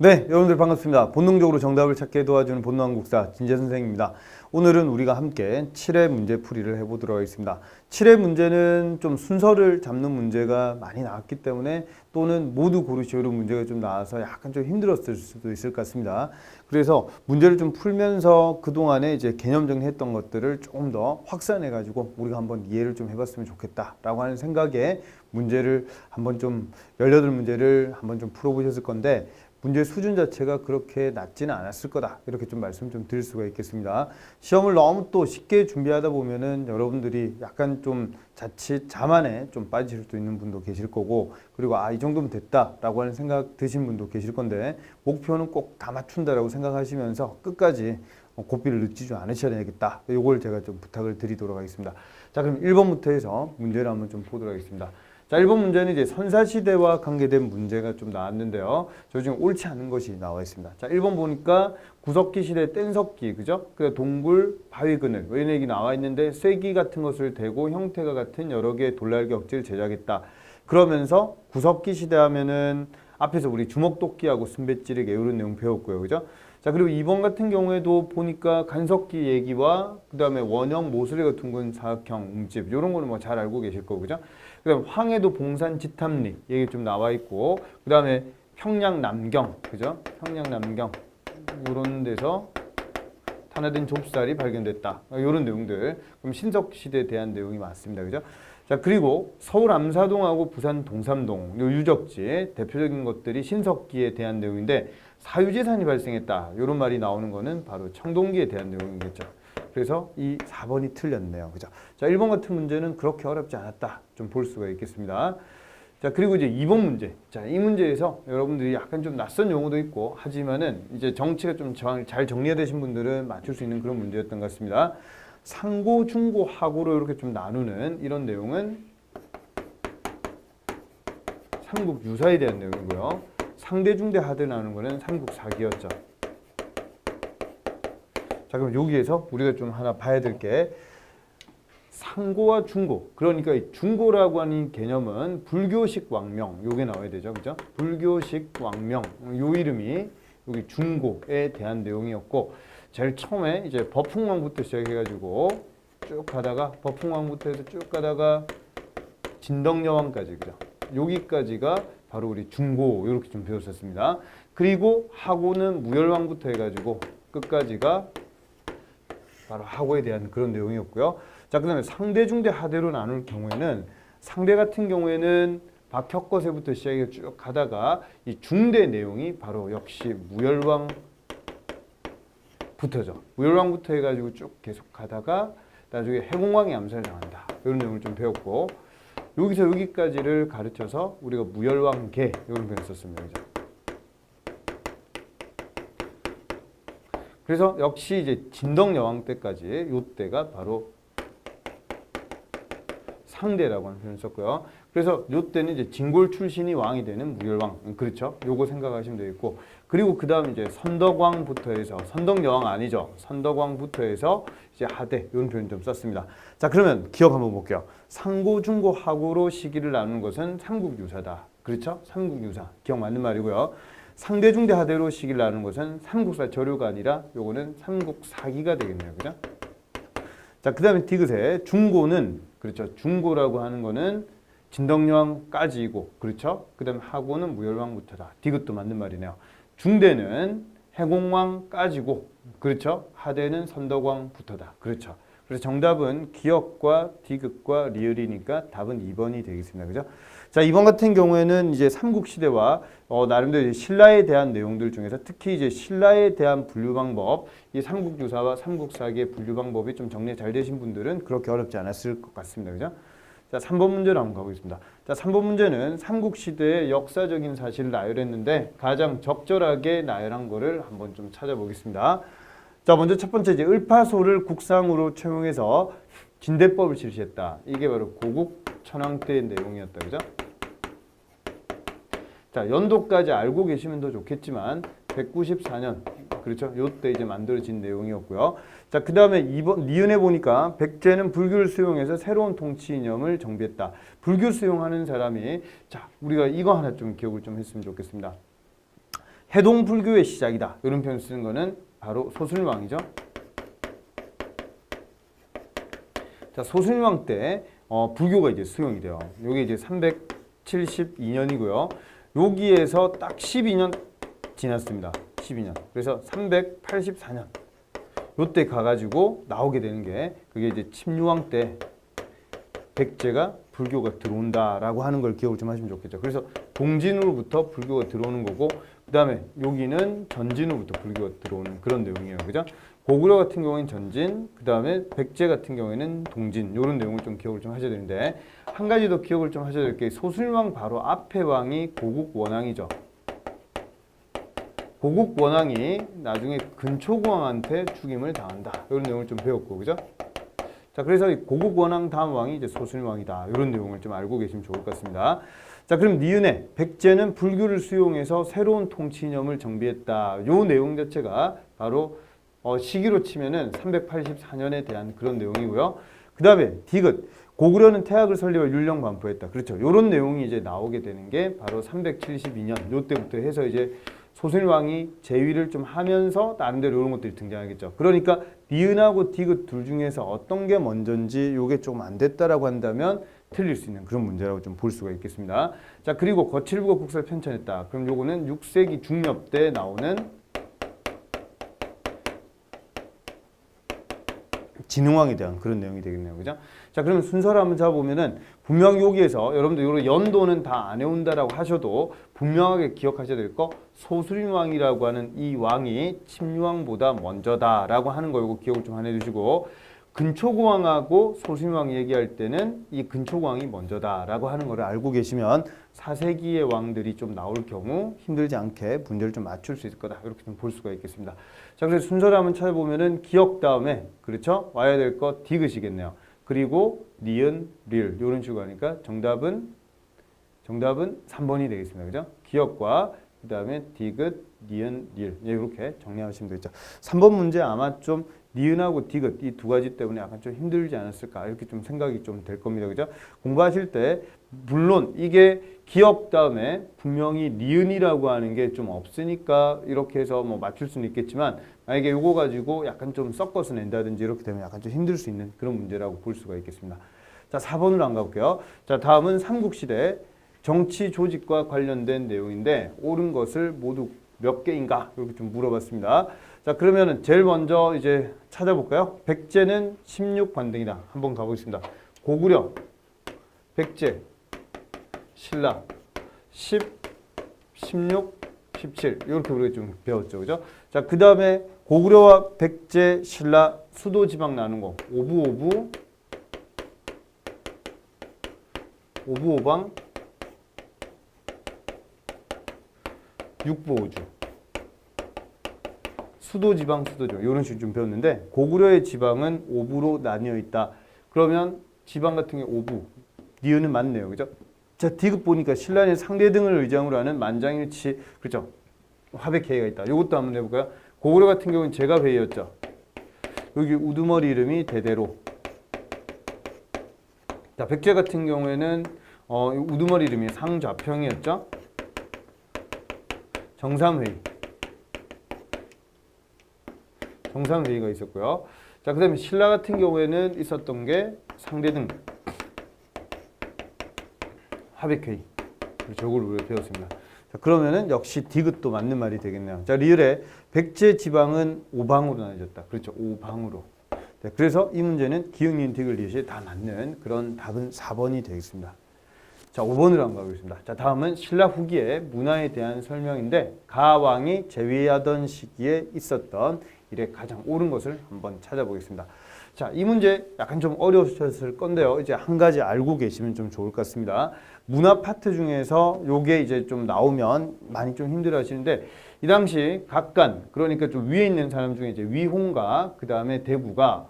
네, 여러분들 반갑습니다. 본능적으로 정답을 찾게 도와주는 본능한국사 진재 선생입니다. 오늘은 우리가 함께 7회 문제 풀이를 해보도록 하겠습니다. 7회 문제는 좀 순서를 잡는 문제가 많이 나왔기 때문에 또는 모두 고르시오 이런 문제가 좀 나와서 약간 좀 힘들었을 수도 있을 것 같습니다. 그래서 문제를 좀 풀면서 그동안에 이제 개념 정리했던 것들을 조금 더 확산해가지고 우리가 한번 이해를 좀 해봤으면 좋겠다라고 하는 생각에 문제를 한번 좀 18문제를 한번 좀 풀어보셨을 건데 문제 수준 자체가 그렇게 낮지는 않았을 거다. 이렇게 좀 말씀 좀 드릴 수가 있겠습니다. 시험을 너무 또 쉽게 준비하다 보면은 여러분들이 약간 좀 자칫 자만에 좀 빠지실 수 있는 분도 계실 거고, 그리고 이 정도면 됐다라고 하는 생각 드신 분도 계실 건데, 목표는 꼭 다 맞춘다라고 생각하시면서 끝까지 고삐를 늦지 좀 않으셔야 되겠다. 이걸 제가 좀 부탁을 드리도록 하겠습니다. 자, 그럼 1번부터 해서 문제를 한번 좀 보도록 하겠습니다. 자, 1번 문제는 이제 선사시대와 관계된 문제가 좀 나왔는데요. 저 지금 옳지 않은 것이 나와 있습니다. 자, 1번 보니까 구석기 시대 뗀석기, 그죠? 그 동굴, 바위 그늘, 이런 얘기 나와 있는데 쐐기 같은 것을 대고 형태가 같은 여러 개의 돌날개 억지를 제작했다. 그러면서 구석기 시대 하면은 앞에서 우리 주먹도끼하고 순배찌르기 이런 내용 배웠고요. 그죠? 자, 그리고 2번 같은 경우에도 보니까 간석기 얘기와 그 다음에 원형 모서리가 둥근 사각형 움집 이런 거는 뭐 잘 알고 계실 거고, 그죠? 그 다음에 황해도 봉산 지탐리 얘기 좀 나와 있고, 그 다음에 평양 남경, 그죠? 평양 남경 이런 데서 탄화된 좁쌀이 발견됐다. 이런 내용들. 그럼 신석시대에 대한 내용이 맞습니다. 그죠? 자, 그리고 서울 암사동하고 부산 동삼동 요 유적지 대표적인 것들이 신석기에 대한 내용인데 사유재산이 발생했다. 이런 말이 나오는 거는 바로 청동기에 대한 내용이겠죠. 그래서 이 4번이 틀렸네요. 그죠? 자, 1번 같은 문제는 그렇게 어렵지 않았다. 좀 볼 수가 있겠습니다. 자, 그리고 이제 2번 문제. 자, 이 문제에서 여러분들이 약간 좀 낯선 용어도 있고 하지만은 이제 정치가 좀 잘 정리되신 분들은 맞출 수 있는 그런 문제였던 것 같습니다. 상고, 중고, 하고로 이렇게 좀 나누는 이런 내용은 삼국 유사에 대한 내용이고요. 상대, 중대, 하대 나누는 거는 삼국 사기였죠. 자, 그럼 여기에서 우리가 좀 하나 봐야 될 게 상고와 중고. 그러니까 이 중고라고 하는 개념은 불교식 왕명 요게 나와야 되죠. 그죠? 불교식 왕명 요 이름이 여기 중고에 대한 내용이었고, 제일 처음에 이제 법흥왕부터 시작해가지고 쭉 가다가 법흥왕부터 해서 쭉 가다가 진덕여왕까지, 그죠? 여기까지가 바로 우리 중고 이렇게 좀 배웠었습니다. 그리고 하고는 무열왕부터 해가지고 끝까지가 바로 하고에 대한 그런 내용이었고요. 자, 그 다음에 상대, 중대, 하대로 나눌 경우에는 상대 같은 경우에는 박혁거세부터 시작해 쭉 가다가 이 중대 내용이 바로 역시 무열왕부터죠. 무열왕부터 해가지고 쭉 계속 가다가 나중에 해공왕이 암살을 당한다. 이런 내용을 좀 배웠고, 여기서 여기까지를 가르쳐서 우리가 무열왕계 이런 표현을 썼습니다. 그죠? 그래서 역시 이제 진덕여왕 때까지 요때가 바로 상대라고 하는 표현을 썼고요. 그래서 요때는 이제 진골 출신이 왕이 되는 무열왕. 그렇죠? 요거 생각하시면 되겠고. 그리고 그 다음 이제 선덕왕부터 해서, 선덕여왕 아니죠. 선덕왕부터 해서 이제 하대. 이런 표현 좀 썼습니다. 자, 그러면 기억 한번 볼게요. 상고, 중고, 하고로 시기를 나누는 것은 삼국유사다. 그렇죠? 삼국유사. 기억 맞는 말이고요. 상대, 중대, 하대로 시기를 나누는 것은 삼국사 저료가 아니라 요거는 삼국사기가 되겠네요. 그죠? 자, 그 다음에 디귿에 중고는, 그렇죠? 중고라고 하는 거는 진덕여왕까지이고, 그렇죠? 그 다음에 하고는 무열왕부터다. 디귿도 맞는 말이네요. 중대는 해공왕까지고, 그렇죠? 하대는 선덕왕부터다. 그렇죠? 그래서 정답은 기역과 디귿과 리을이니까 답은 2번이 되겠습니다. 그죠? 자, 2번 같은 경우에는 이제 삼국시대와 나름대로 신라에 대한 내용들 중에서 특히 이제 신라에 대한 분류 방법, 이 삼국유사와 삼국사기의 분류 방법이 좀 정리 잘 되신 분들은 그렇게 어렵지 않았을 것 같습니다. 그죠? 자, 3번 문제로 한번 가보겠습니다. 자, 3번 문제는 삼국시대의 역사적인 사실을 나열했는데 가장 적절하게 나열한 거를 한번 좀 찾아보겠습니다. 자, 먼저 첫 번째 이제 을파소를 국상으로 채용해서 진대법을 실시했다. 이게 바로 고국 천황 때의 내용이었다. 그죠? 자, 연도까지 알고 계시면 더 좋겠지만 194년, 그렇죠? 요때 이제 만들어진 내용이었고요. 자, 그 다음에 2번 니은에 보니까 백제는 불교를 수용해서 새로운 통치 이념을 정비했다. 불교 수용하는 사람이, 자, 우리가 이거 하나 좀 기억을 좀 했으면 좋겠습니다. 해동 불교의 시작이다. 이런 표현 쓰는 거는 바로 소순왕이죠. 자, 소순왕 때 불교가 이제 수용이 돼요. 요게 이제 372년이고요. 여기에서 딱 12년 지났습니다. 12년. 그래서 384년. 요때 가가지고 나오게 되는 게 그게 이제 침유왕 때 백제가 불교가 들어온다라고 하는 걸 기억을 좀 하시면 좋겠죠. 그래서 동진으로부터 불교가 들어오는 거고, 그 다음에 여기는 전진으로부터 불교가 들어오는 그런 내용이에요. 그죠? 고구려 같은 경우에는 전진, 그 다음에 백제 같은 경우에는 동진, 이런 내용을 좀 기억을 좀 하셔야 되는데, 한 가지 더 기억을 좀 하셔야 될 게 소순왕 바로 앞에 왕이 고국원왕이죠. 고국원왕이 나중에 근초고왕한테 죽임을 당한다. 이런 내용을 좀 배웠고, 그죠? 자, 그래서 고국원왕 다음 왕이 이제 소순왕이다. 이런 내용을 좀 알고 계시면 좋을 것 같습니다. 자, 그럼 니은에 백제는 불교를 수용해서 새로운 통치 이념을 정비했다. 요 내용 자체가 바로 시기로 치면은 384년에 대한 그런 내용이고요. 그 다음에 디귿. 고구려는 태학을 설립하 율령 반포했다. 그렇죠. 요런 내용이 이제 나오게 되는 게 바로 372년. 요때부터 해서 이제 소순왕이 제위를 좀 하면서 나름대로 이런 것들이 등장하겠죠. 그러니까 니은하고 디귿 둘 중에서 어떤 게 먼저인지 요게 조금 안 됐다라고 한다면 틀릴 수 있는 그런 문제라고 좀 볼 수가 있겠습니다. 자, 그리고 거칠부가 국사를 편찬했다. 그럼 요거는 6세기 중엽 때 나오는 진흥왕에 대한 그런 내용이 되겠네요. 그죠? 자, 그러면 순서를 한번 잡아보면은 분명히 여기에서 여러분들 요런 연도는 다 안 외운다라고 하셔도 분명하게 기억하셔야 될 거, 소순왕이라고 하는 이 왕이 침유왕보다 먼저다라고 하는 거 요거 기억을 좀 하나 해주시고, 근초고왕하고 소순왕 얘기할 때는 이 근초고왕이 먼저다라고 하는 거를 알고 계시면 4세기의 왕들이 좀 나올 경우 힘들지 않게 문제를 좀 맞출 수 있을 거다. 이렇게 좀 볼 수가 있겠습니다. 자, 그래서 순서를 한번 찾아보면은 기역 다음에, 그렇죠? 와야 될 거 디귿이겠네요. 그리고 니은, 릴 이런 식으로 하니까 정답은 3번이 되겠습니다. 그죠? 기역과 그 다음에 디귿, 니은, 릴 이렇게 정리하시면 되겠죠. 3번 문제 아마 좀 니은하고 디귿 이 두 가지 때문에 약간 좀 힘들지 않았을까 이렇게 좀 생각이 좀 될 겁니다. 그죠? 공부하실 때 물론 이게 기역 다음에 분명히 니은이라고 하는 게 좀 없으니까 이렇게 해서 뭐 맞출 수는 있겠지만, 만약에 이거 가지고 약간 좀 섞어서 낸다든지 이렇게 되면 약간 좀 힘들 수 있는 그런 문제라고 볼 수가 있겠습니다. 자, 4번으로 안 가볼게요. 자, 다음은 삼국시대 정치 조직과 관련된 내용인데 옳은 것을 모두 몇 개인가 이렇게 좀 물어봤습니다. 자, 그러면은 제일 먼저 이제 찾아볼까요? 백제는 16관등이다. 한번 가보겠습니다. 고구려, 백제, 신라, 10, 16, 17 이렇게 우리가 좀 배웠죠. 그죠? 자, 그 다음에 고구려와 백제, 신라, 수도 지방 나누는 거. 오부, 오방, 육부오주. 수도지방, 수도지방 이런 식으로 좀 배웠는데, 고구려의 지방은 오부로 나뉘어 있다. 그러면 지방 같은 게 오부, 니은은 맞네요. 그죠? 자, 디귿 보니까 신라의 상대 등을 의장으로 하는 만장일치, 그렇죠? 화백회의가 있다. 이것도 한번 해볼까요? 고구려 같은 경우는 제갑회의였죠. 여기 우두머리 이름이 대대로. 자, 백제 같은 경우에는 우두머리 이름이 상좌평이었죠. 정삼회의가 있었고요. 자, 그 다음에 신라 같은 경우에는 있었던 게 상대등, 화백회의. 저걸 우리가 배웠습니다. 자, 그러면은 역시 디귿도 맞는 말이 되겠네요. 자, 리을에 백제 지방은 오방으로 나눠졌다. 그렇죠. 오방으로. 네, 그래서 이 문제는 기역, 니은, 디귿, 리을이 다 맞는 그런 답은 4번이 되겠습니다. 자, 5번으로 한번 가보겠습니다. 자, 다음은 신라 후기의 문화에 대한 설명인데, 가왕이 재위하던 시기에 있었던 일에 가장 옳은 것을 한번 찾아보겠습니다. 자, 이 문제 약간 좀 어려우셨을 건데요. 이제 한 가지 알고 계시면 좀 좋을 것 같습니다. 문화 파트 중에서 요게 이제 좀 나오면 많이 좀 힘들어 하시는데, 이 당시 각간, 그러니까 좀 위에 있는 사람 중에 이제 위홍과 그 다음에 대부가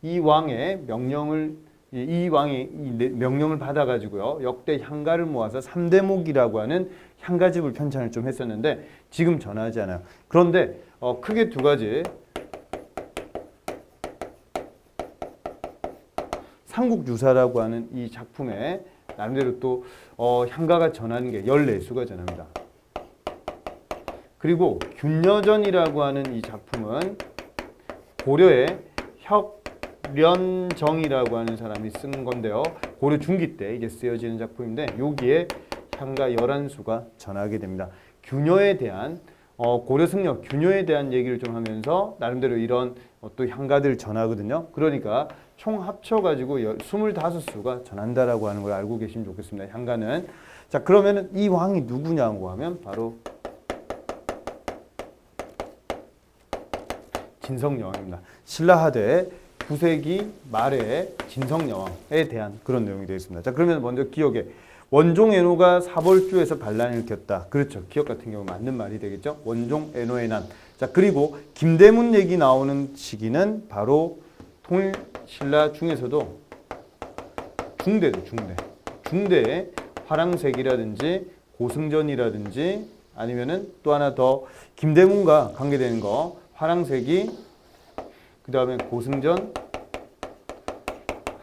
이 왕의 명령을 받아가지고요, 역대 향가를 모아서 3대목이라고 하는 향가집을 편찬을 좀 했었는데, 지금 전하지 않아요. 그런데 크게 두 가지. 삼국유사라고 하는 이 작품에 나름대로 또 향가가 전하는 게 14수가 전합니다. 그리고 균여전이라고 하는 이 작품은 고려의 혁련정이라고 하는 사람이 쓴 건데요. 고려 중기 때 이게 쓰여지는 작품인데 여기에 향가 11수가 전하게 됩니다. 균여에 대한 고려 승려 균여에 대한 얘기를 좀 하면서 나름대로 이런 또 향가들 전하거든요. 그러니까 총 합쳐가지고 25수가 전한다라고 하는 걸 알고 계시면 좋겠습니다. 향가는. 자, 그러면은 이 왕이 누구냐고 하면 바로 진성여왕입니다. 신라하대 9세기 말에 진성여왕에 대한 그런 내용이 되어 있습니다. 자, 그러면 먼저 기억에 원종애노가 사벌주에서 반란을 일으켰다. 그렇죠. 기억 같은 경우 맞는 말이 되겠죠. 원종애노의 난. 자, 그리고 김대문 얘기 나오는 시기는 바로 통일신라 중에서도 중대도 중대. 중대의 화랑색이라든지 고승전이라든지 아니면은 또 하나 더 김대문과 관계되는 거 화랑색이 그 다음에 고승전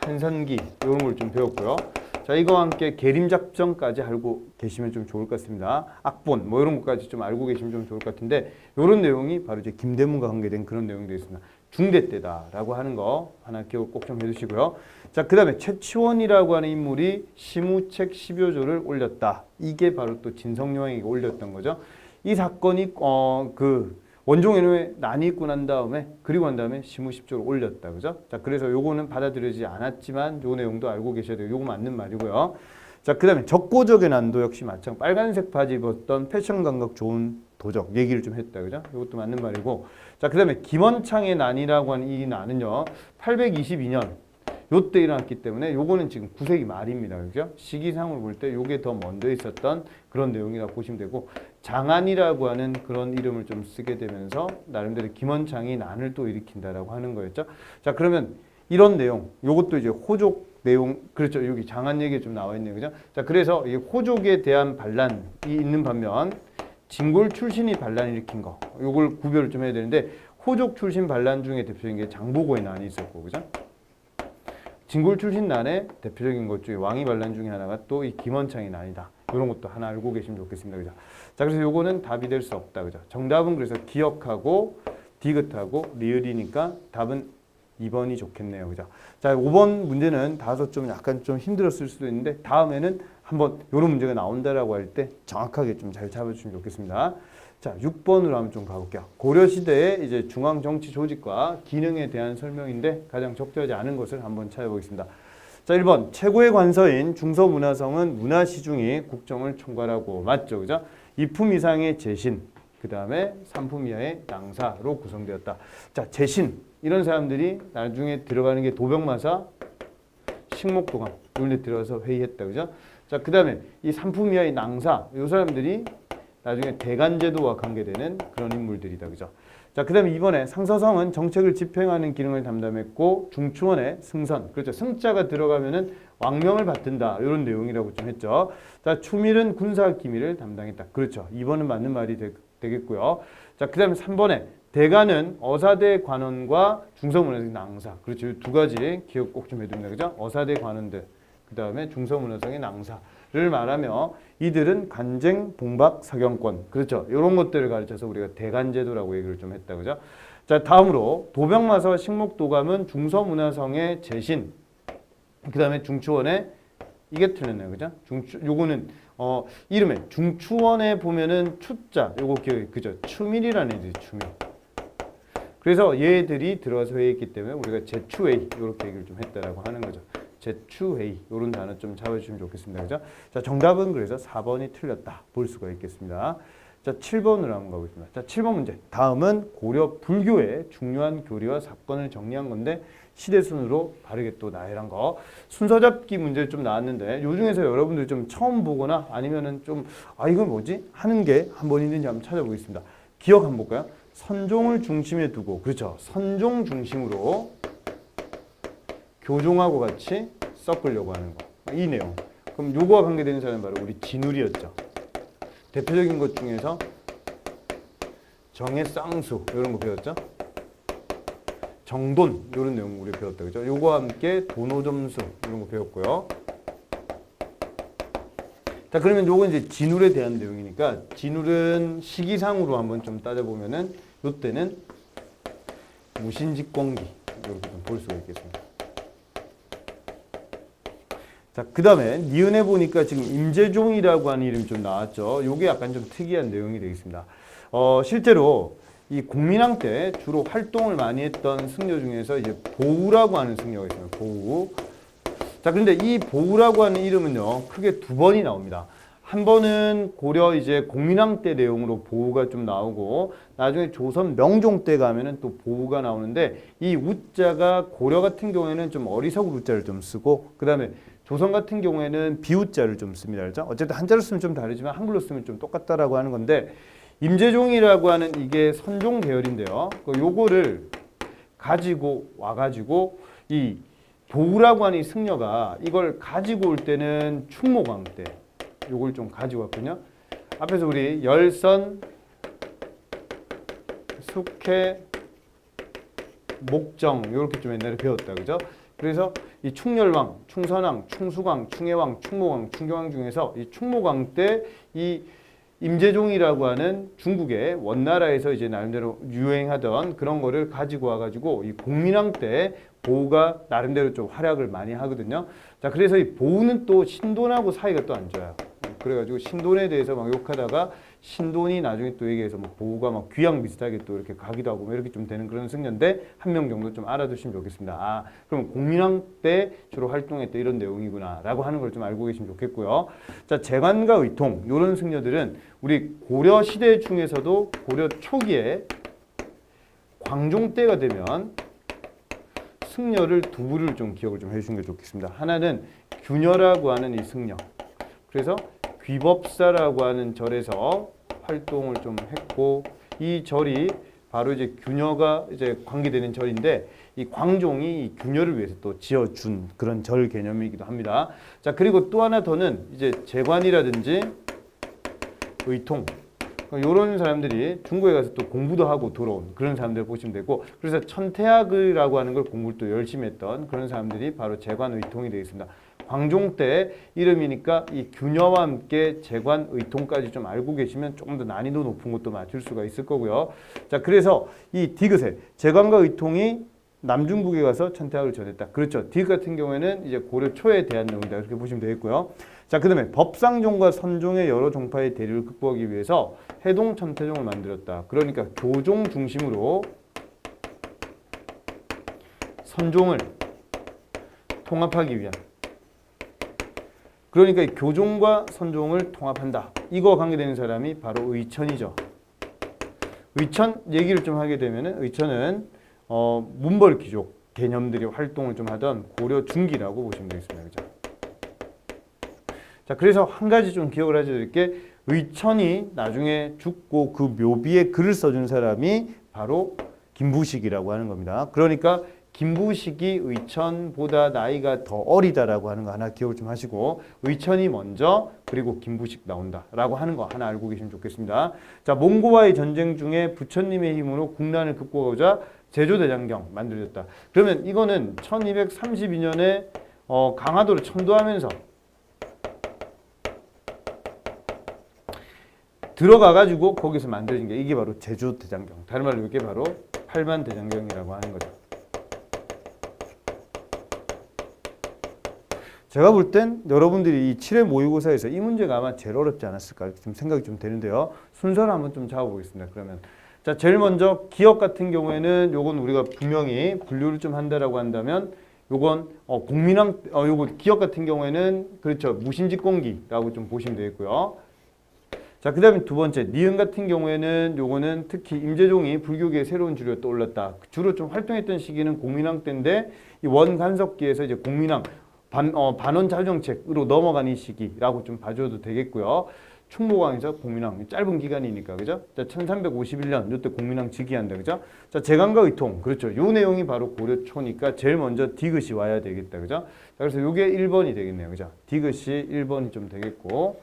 한산기 이런 걸 좀 배웠고요. 자, 이거와 함께 계림작전까지 알고 계시면 좀 좋을 것 같습니다. 악본 뭐 이런 것까지 좀 알고 계시면 좀 좋을 것 같은데 이런 내용이 바로 이제 김대문과 관계된 그런 내용이 되어 있습니다. 중대 때다라고 하는 거 하나 기억 꼭 좀 해두시고요. 자, 그 다음에 최치원이라고 하는 인물이 시무책 10여조를 올렸다. 이게 바로 또 진성여왕이 올렸던 거죠. 이 사건이 원종애노에 난이 있고 난 다음에 그리고 난 다음에 시무 10조를 올렸다. 그죠? 자, 그래서 요거는 받아들여지지 않았지만 요 내용도 알고 계셔야 돼요. 요거 맞는 말이고요. 자, 그 다음에 적고적의 난도 역시 마찬가지. 빨간색 바지 입었던 패션 감각 좋은 도적 얘기를 좀 했다. 그죠? 이것도 맞는 말이고. 자, 그 다음에 김원창의 난이라고 하는 이 난은요. 822년 요때 일어났기 때문에 요거는 지금 9세기 말입니다. 그죠? 시기상을 볼 때 요게 더 먼저 있었던 그런 내용이라고 보시면 되고 장안이라고 하는 그런 이름을 좀 쓰게 되면서 나름대로 김원창이 난을 또 일으킨다라고 하는 거였죠. 자, 그러면 이런 내용 요것도 이제 호족 내용 그렇죠. 여기 장안 얘기 좀 나와 있네요. 그죠? 자, 그래서 이 호족에 대한 반란이 있는 반면 진골 출신이 반란을 일으킨 거 요걸 구별을 좀 해야 되는데 호족 출신 반란 중에 대표적인 게 장보고의 난이 있었고 그죠? 진골 출신 난의 대표적인 것 중에 왕위 반란 중에 하나가 또 이 김원창의 난이다. 이런 것도 하나 알고 계시면 좋겠습니다. 그죠? 자, 그래서 요거는 답이 될 수 없다. 그죠? 정답은 그래서 기억하고 디귿하고 리을이니까 답은 2번이 좋겠네요. 그죠? 자, 5번 문제는 다소 좀 약간 좀 힘들었을 수도 있는데 다음에는 한번 이런 문제가 나온다라고 할 때 정확하게 좀 잘 잡아주시면 좋겠습니다. 자, 6번으로 한번 좀 가볼게요. 고려시대의 이제 중앙정치 조직과 기능에 대한 설명인데 가장 적절하지 않은 것을 한번 찾아보겠습니다. 자, 1번 최고의 관서인 중서문화성은 문화시중이 국정을 총괄하고 맞죠, 그죠? 2품 이상의 제신, 그 다음에 3품 이하의 낭사로 구성되었다. 자, 제신 이런 사람들이 나중에 들어가는 게 도병마사, 식목도감 이런 데 들어가서 회의했다, 그죠? 자, 그 다음에 이 3품 이하의 낭사 이 사람들이 나중에 대간제도와 관계되는 그런 인물들이다, 그죠? 자, 그 다음에 이번에 상서성은 정책을 집행하는 기능을 담당했고 중추원의 승선, 그렇죠? 승자가 들어가면은 왕명을 받든다 이런 내용이라고 좀 했죠. 자, 추밀은 군사 기밀을 담당했다, 그렇죠? 2번은 맞는 말이 되겠고요. 자, 그 다음에 3번에 대간은 어사대 관원과 중서문화성 낭사, 그렇죠? 이 두 가지 기억 꼭 좀 해둡니다, 그죠? 어사대 관원들, 그 다음에 중서문화성의 낭사를 말하며 이들은 간쟁, 봉박, 사경권, 그렇죠? 이런 것들을 가르쳐서 우리가 대간제도라고 얘기를 좀 했다, 그죠? 자, 다음으로 도병마사, 식목도감은 중서문화성의 제신, 그 다음에 중추원의 이게 틀렸네요, 그죠? 요거는 이름에 중추원에 보면은 추자, 요거 기억이 그죠? 추밀이라는 애들이 추밀. 그래서 얘들이 들어와서 회의했기 때문에 우리가 제추회의 이렇게 얘기를 좀 했다라고 하는 거죠. 제추회의 이런 단어 좀 잡아주시면 좋겠습니다. 그죠? 자, 정답은 그래서 4번이 틀렸다 볼 수가 있겠습니다. 자, 7번으로 한번 가보겠습니다. 자, 7번 문제. 다음은 고려 불교의 중요한 교리와 사건을 정리한 건데 시대순으로 바르게 또 나열한 거. 순서 잡기 문제 좀 나왔는데 요 중에서 여러분들이 좀 처음 보거나 아니면은 좀 이건 뭐지? 하는 게 한 번 있는지 한번 찾아보겠습니다. 기억 한번 볼까요? 선종을 중심에 두고 그렇죠. 선종 중심으로 교종하고 같이 섞으려고 하는 거. 이 내용. 그럼 요거와 관계되는 사람은 바로 우리 진울이었죠. 대표적인 것 중에서 정의 쌍수 이런 거 배웠죠. 정돈 이런 내용 우리 배웠다, 그죠? 요거와 함께 도노점수 이런 거 배웠고요. 자, 그러면 요건 이제 진울에 대한 내용이니까 진울은 시기상으로 한번 좀 따져보면은 요때는 무신직공기 이렇게 좀 볼 수가 있겠습니다. 자, 그 다음에 니은에 보니까 지금 임재종이라고 하는 이름이 좀 나왔죠. 요게 약간 좀 특이한 내용이 되겠습니다. 실제로 이 공민왕 때 주로 활동을 많이 했던 승려 중에서 이제 보우라고 하는 승려가 있습니다. 보우. 자, 그런데 이 보우라고 하는 이름은요, 크게 두 번이 나옵니다. 한 번은 고려 이제 공민왕 때 내용으로 보우가 좀 나오고, 나중에 조선 명종 때 가면은 또 보우가 나오는데, 이 우자가 고려 같은 경우에는 좀 어리석을 우자를 좀 쓰고, 그 다음에 조선 같은 경우에는 비우자를 좀 씁니다. 그렇죠? 어쨌든 한자로 쓰면 좀 다르지만 한글로 쓰면 좀 똑같다라고 하는 건데, 임재종이라고 하는 이게 선종 계열인데요. 요거를 가지고 와가지고 이 보우라고 하는 이 승려가 이걸 가지고 올 때는 충모광 때 요걸 좀 가지고 왔거든요. 앞에서 우리 열선, 숙해, 목정 이렇게 좀 옛날에 배웠다, 그죠? 그래서 이 충렬왕, 충선왕, 충수광, 충해왕, 충모광, 충경왕 중에서 이 충모광 때 이 임재종이라고 하는 중국의 원나라에서 이제 나름대로 유행하던 그런 거를 가지고 와가지고 이 공민왕 때 보우가 나름대로 좀 활약을 많이 하거든요. 자, 그래서 이 보우는 또 신돈하고 사이가 또 안 좋아요. 그래가지고 신돈에 대해서 막 욕하다가 신돈이 나중에 또 얘기해서 뭐 보우가 막 귀양 비슷하게 또 이렇게 가기도 하고 뭐 이렇게 좀 되는 그런 승려인데 한 명 정도 좀 알아두시면 좋겠습니다. 아, 그럼 공민왕 때 주로 활동했던 이런 내용이구나라고 하는 걸 좀 알고 계시면 좋겠고요. 자, 재관과 의통 이런 승려들은 우리 고려 시대 중에서도 고려 초기에 광종 때가 되면 승려를 두 부를 좀 기억을 좀 해주시는 게 좋겠습니다. 하나는 균여라고 하는 이 승려. 그래서 귀법사라고 하는 절에서 활동을 좀 했고, 이 절이 바로 이제 균여가 이제 관계되는 절인데, 이 광종이 이 균여를 위해서 또 지어준 그런 절 개념이기도 합니다. 자, 그리고 또 하나 더는 이제 재관이라든지 의통, 이런 사람들이 중국에 가서 또 공부도 하고 들어온 그런 사람들 보시면 되고, 그래서 천태학이라고 하는 걸 공부를 또 열심히 했던 그런 사람들이 바로 재관의통이 되겠습니다. 광종 때 이름이니까 이 균여와 함께 재관의통까지 좀 알고 계시면 조금 더 난이도 높은 것도 맞출 수가 있을 거고요. 자, 그래서 이 디귿에 재관과 의통이 남중국에 가서 천태학을 전했다. 그렇죠. 디귿 같은 경우에는 이제 고려 초에 대한 내용이다. 이렇게 보시면 되겠고요. 자, 그 다음에 법상종과 선종의 여러 종파의 대립을 극복하기 위해서 해동 천태종을 만들었다. 그러니까 교종 중심으로 선종을 통합하기 위한, 그러니까 교종과 선종을 통합한다. 이거 관계되는 사람이 바로 의천이죠. 의천 얘기를 좀 하게 되면은 의천은 문벌 귀족 개념들이 활동을 좀 하던 고려 중기라고 보시면 되겠습니다. 그죠? 자, 그래서 한 가지 좀 기억을 하셔야 될 게, 의천이 나중에 죽고 그 묘비에 글을 써준 사람이 바로 김부식이라고 하는 겁니다. 그러니까 김부식이 의천보다 나이가 더 어리다라고 하는 거 하나 기억을 좀 하시고, 의천이 먼저 그리고 김부식 나온다라고 하는 거 하나 알고 계시면 좋겠습니다. 자, 몽고와의 전쟁 중에 부처님의 힘으로 국난을 극복하고자 제조대장경 만들어졌다. 그러면 이거는 1232년에 강화도를 천도하면서 들어가가지고 거기서 만들어진 게 이게 바로 제조대장경. 다른 말로 이게 바로 팔만대장경이라고 하는 거죠. 제가 볼 땐 여러분들이 이 7회 모의고사에서 이 문제가 아마 제일 어렵지 않았을까 이렇게 좀 생각이 좀 되는데요. 순서를 한번 좀 잡아보겠습니다. 그러면 자, 제일 먼저 기억 같은 경우에는 요건 우리가 분명히 분류를 좀 한다라고 한다면 요건 공민왕 요거 기억 같은 경우에는 그렇죠. 무신직공기라고 좀 보시면 되겠고요. 자, 그 다음에 두 번째 니은 같은 경우에는 요거는 특히 임재종이 불교계의 새로운 주류가 떠올랐다. 주로 좀 활동했던 시기는 공민왕 때인데 이 원간섭기에서 이제 공민왕 반원 자주정책으로 넘어간 이 시기라고 좀 봐줘도 되겠고요. 충모광에서 공민왕 짧은 기간이니까 그죠? 자, 1351년 이때 공민왕 즉위한다 그죠? 자, 재관과 의통 그렇죠. 요 내용이 바로 고려 초니까 제일 먼저 디귿이 와야 되겠다 그죠? 자, 그래서 요게 1번이 되겠네요 그죠? 디귿이 1번이 좀 되겠고,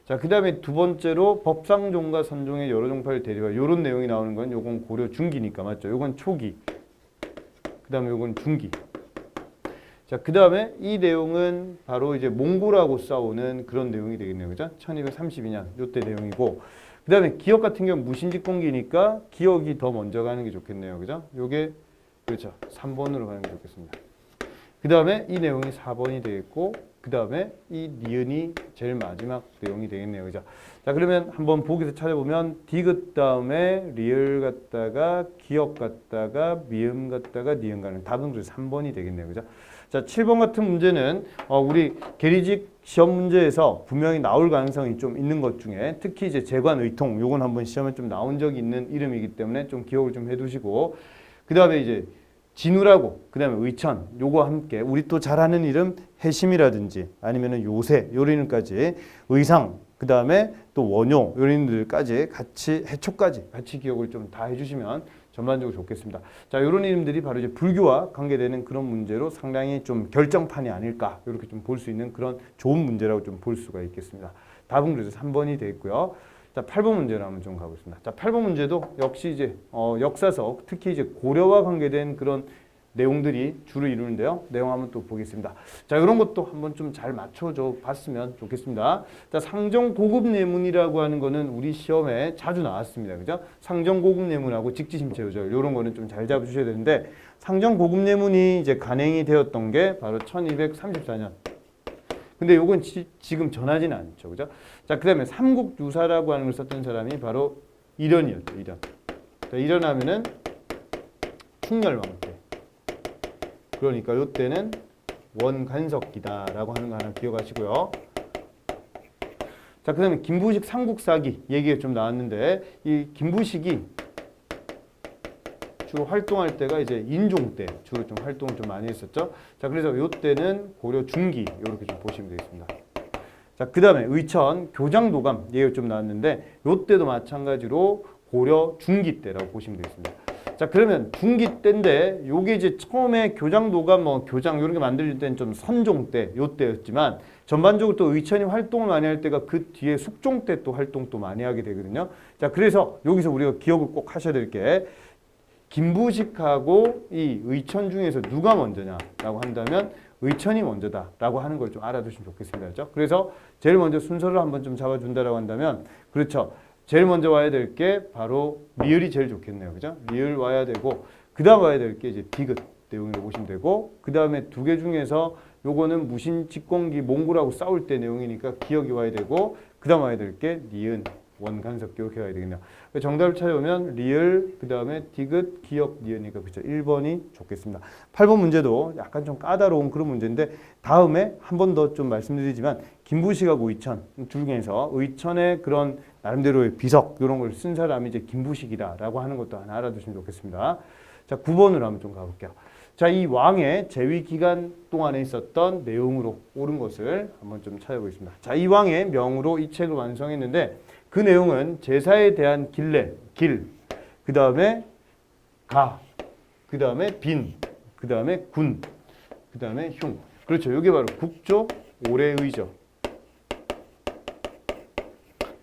자, 그 다음에 두 번째로 법상종과 선종의 여러 종파를 대립하 요런 내용이 나오는 건 요건 고려 중기니까 맞죠? 요건 초기, 그 다음에 요건 중기. 자, 그 다음에 이 내용은 바로 이제 몽골하고 싸우는 그런 내용이 되겠네요. 그죠? 1232년 요때 내용이고, 그 다음에 기억 같은 경우는 무신직공기니까 기억이 더 먼저 가는 게 좋겠네요. 그죠? 요게 그렇죠. 3번으로 가는 게 좋겠습니다. 그 다음에 이 내용이 4번이 되겠고, 그 다음에 이 니은이 제일 마지막 내용이 되겠네요. 그죠? 자, 그러면 한번 보기에서 찾아보면 디귿 다음에 리을 갖다가 기억 갖다가 미음 갖다가 니은 가는 답은 그래서 3번이 되겠네요. 그죠? 자, 7번 같은 문제는 우리 계리직 시험 문제에서 분명히 나올 가능성이 좀 있는 것 중에 특히 이제 재관의통 요건 한번 시험에 좀 나온 적이 있는 이름이기 때문에 좀 기억을 좀 해두시고, 그 다음에 이제 진우라고, 그 다음에 의천, 요거 함께 우리 또 잘 아는 이름 해심이라든지 아니면은 요새, 요리는까지 의상, 그 다음에 또 원효, 요리는들까지 같이 해초까지 같이 기억을 좀 다 해주시면 전반적으로 좋겠습니다. 자, 요런 이름들이 바로 이제 불교와 관계되는 그런 문제로 상당히 좀 결정판이 아닐까 이렇게 좀 볼 수 있는 그런 좋은 문제라고 좀 볼 수가 있겠습니다. 답은 그래서 3번이 되겠고요. 자, 8번 문제로 한번 좀 가보겠습니다. 자, 8번 문제도 역시 이제 역사석, 특히 이제 고려와 관계된 그런 내용들이 주를 이루는데요. 내용 한번 또 보겠습니다. 자, 이런 것도 한번 좀 잘 맞춰줘 봤으면 좋겠습니다. 자, 상정고급예문이라고 하는 거는 우리 시험에 자주 나왔습니다. 그죠? 상정고급예문하고 직지심체요절 이런 거는 좀 잘 잡아주셔야 되는데, 상정고급예문이 이제 간행이 되었던 게 바로 1234년. 근데 요건 지금 전하지는 않죠. 그죠? 자, 그 다음에 삼국유사라고 하는 걸 썼던 사람이 바로 이련이었죠. 이련. 자, 이련하면은 충렬왕 때. 그러니까 요때는 원간석기다라고 하는 거 하나 기억하시고요. 자, 그 다음에 김부식 삼국사기 얘기가 좀 나왔는데, 이 김부식이 주로 활동할 때가 이제 인종 때 주로 좀 활동을 좀 많이 했었죠. 자, 그래서 요때는 고려 중기 이렇게 좀 보시면 되겠습니다. 자, 그 다음에 의천 교장도감 얘기가 좀 나왔는데, 요때도 마찬가지로 고려 중기 때라고 보시면 되겠습니다. 자, 그러면 중기 때인데 요게 이제 처음에 교장도감 뭐 교장 이런 게 만들어질 때는 좀 선종 때 요때였지만, 전반적으로 또 의천이 활동을 많이 할 때가 그 뒤에 숙종 때 또 활동 또 많이 하게 되거든요. 자, 그래서 여기서 우리가 기억을 꼭 하셔야 될 게, 김부식하고 이 의천 중에서 누가 먼저냐라고 한다면 의천이 먼저다라고 하는 걸 좀 알아두시면 좋겠습니다. 그렇죠? 그래서 제일 먼저 순서를 한번 좀 잡아준다라고 한다면, 그렇죠. 제일 먼저 와야 될 게 바로 리을이 제일 좋겠네요. 그죠? 리을 와야 되고, 그 다음 와야 될 게 이제 디귿 내용이라고 보시면 되고, 그 다음에 두 개 중에서 요거는 무신 직공기 몽골하고 싸울 때 내용이니까 기억이 와야 되고, 그 다음 와야 될 게 니은 원간석 이렇게 가야 되겠네요. 정답을 찾아보면 리을, 그 다음에 디귿, 기억, 니은이니까 그렇죠. 1번이 좋겠습니다. 8번 문제도 약간 좀 까다로운 그런 문제인데, 다음에 한 번 더 좀 말씀드리지만 김부식하고 의천 중에서 의천의 그런 나름대로의 비석 이런 걸 쓴 사람이 이제 김부식이다라고 하는 것도 하나 알아두시면 좋겠습니다. 자, 9번으로 한번 좀 가볼게요. 자, 이 왕의 재위 기간 동안에 있었던 내용으로 옳은 것을 한번 좀 찾아보겠습니다. 자, 이 왕의 명으로 이 책을 완성했는데, 그 내용은 제사에 대한 길, 그 다음에 가, 그 다음에 빈, 그 다음에 군, 그 다음에 흉. 그렇죠. 이게 바로 국조 올해의죠.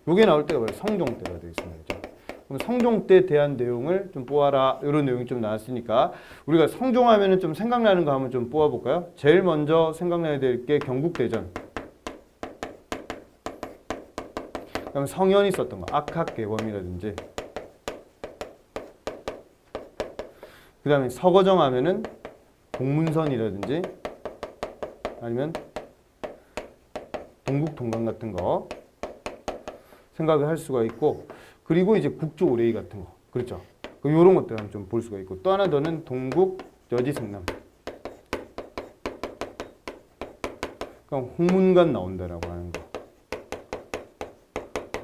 요게 나올 때가 바로 성종 때가 되겠습니다. 그럼 성종 때에 대한 내용을 좀 뽑아라. 이런 내용이 좀 나왔으니까 우리가 성종하면은 좀 생각나는 거 한번 좀 뽑아볼까요? 제일 먼저 생각나야 될 게 경국대전. 그다음 성현이 썼던 거, 악학개범이라든지. 그 다음에 서거정 하면은 동문선이라든지 아니면 동국동강 같은 거 생각을 할 수가 있고, 그리고 이제 국조 올해의 같은 거, 그렇죠. 이런 것들 한번 좀 볼 수가 있고, 또 하나 더는 동국 여지승남. 그럼 홍문관 나온다라고 하는 거.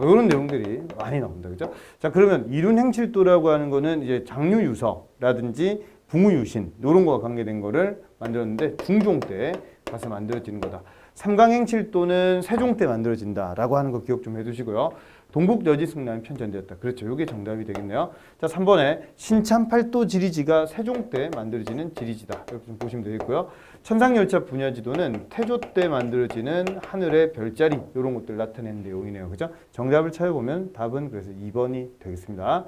이런 내용들이 많이 나온다, 그죠? 자, 그러면 이륜행칠도라고 하는 거는 이제 장류유서라든지 붕우유신 이런 거와 관계된 거를 만들었는데, 중종 때 가서 만들어지는 거다. 삼강행칠도는 세종 때 만들어진다라고 하는 거 기억 좀 해두시고요. 동국여지승남이 편찬되었다. 그렇죠. 이게 정답이 되겠네요. 자, 3번에 신참팔도 지리지가 세종 때 만들어지는 지리지다. 이렇게 좀 보시면 되겠고요. 천상열차 분야지도는 태조 때 만들어지는 하늘의 별자리 이런 것들 나타내는 내용이네요. 그죠? 정답을 찾아보면 답은 그래서 2번이 되겠습니다.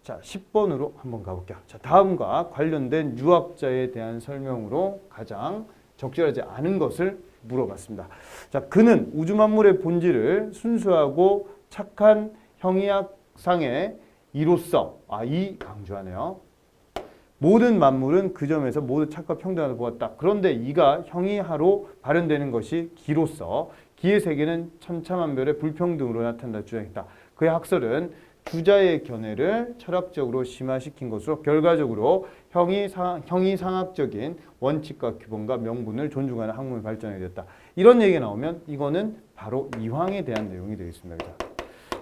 자, 10번으로 한번 가볼게요. 자, 다음과 관련된 유학자에 대한 설명으로 가장 적절하지 않은 것을 물어봤습니다. 자, 그는 우주 만물의 본질을 순수하고 착한 형이상의 이로써 이 강조하네요. 모든 만물은 그 점에서 모두 착과 평등하다 보았다. 그런데 이가 형이하로 발현되는 것이 기로서 기의 세계는 천차만별의 불평등으로 나타난다 주장했다. 그의 학설은 주자의 견해를 철학적으로 심화시킨 것으로 결과적으로 형이상학적인 원칙과 규범과 명분을 존중하는 학문을 발전하게 되었다. 이런 얘기가 나오면 이거는 바로 이황에 대한 내용이 되겠습니다.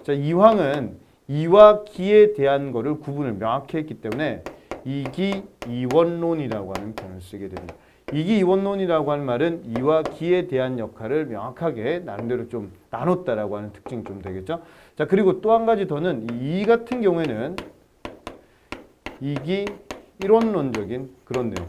자, 이황은 이와 기에 대한 거를 구분을 명확히 했기 때문에 이기이원론이라고 하는 표현을 쓰게 됩니다. 이기이원론이라고 하는 말은 이와 기에 대한 역할을 명확하게 나름대로 좀 나눴다라고 하는 특징이 좀 되겠죠. 자, 그리고 또 한 가지 더는 이 같은 경우에는 이기 이론론적인 그런 내용.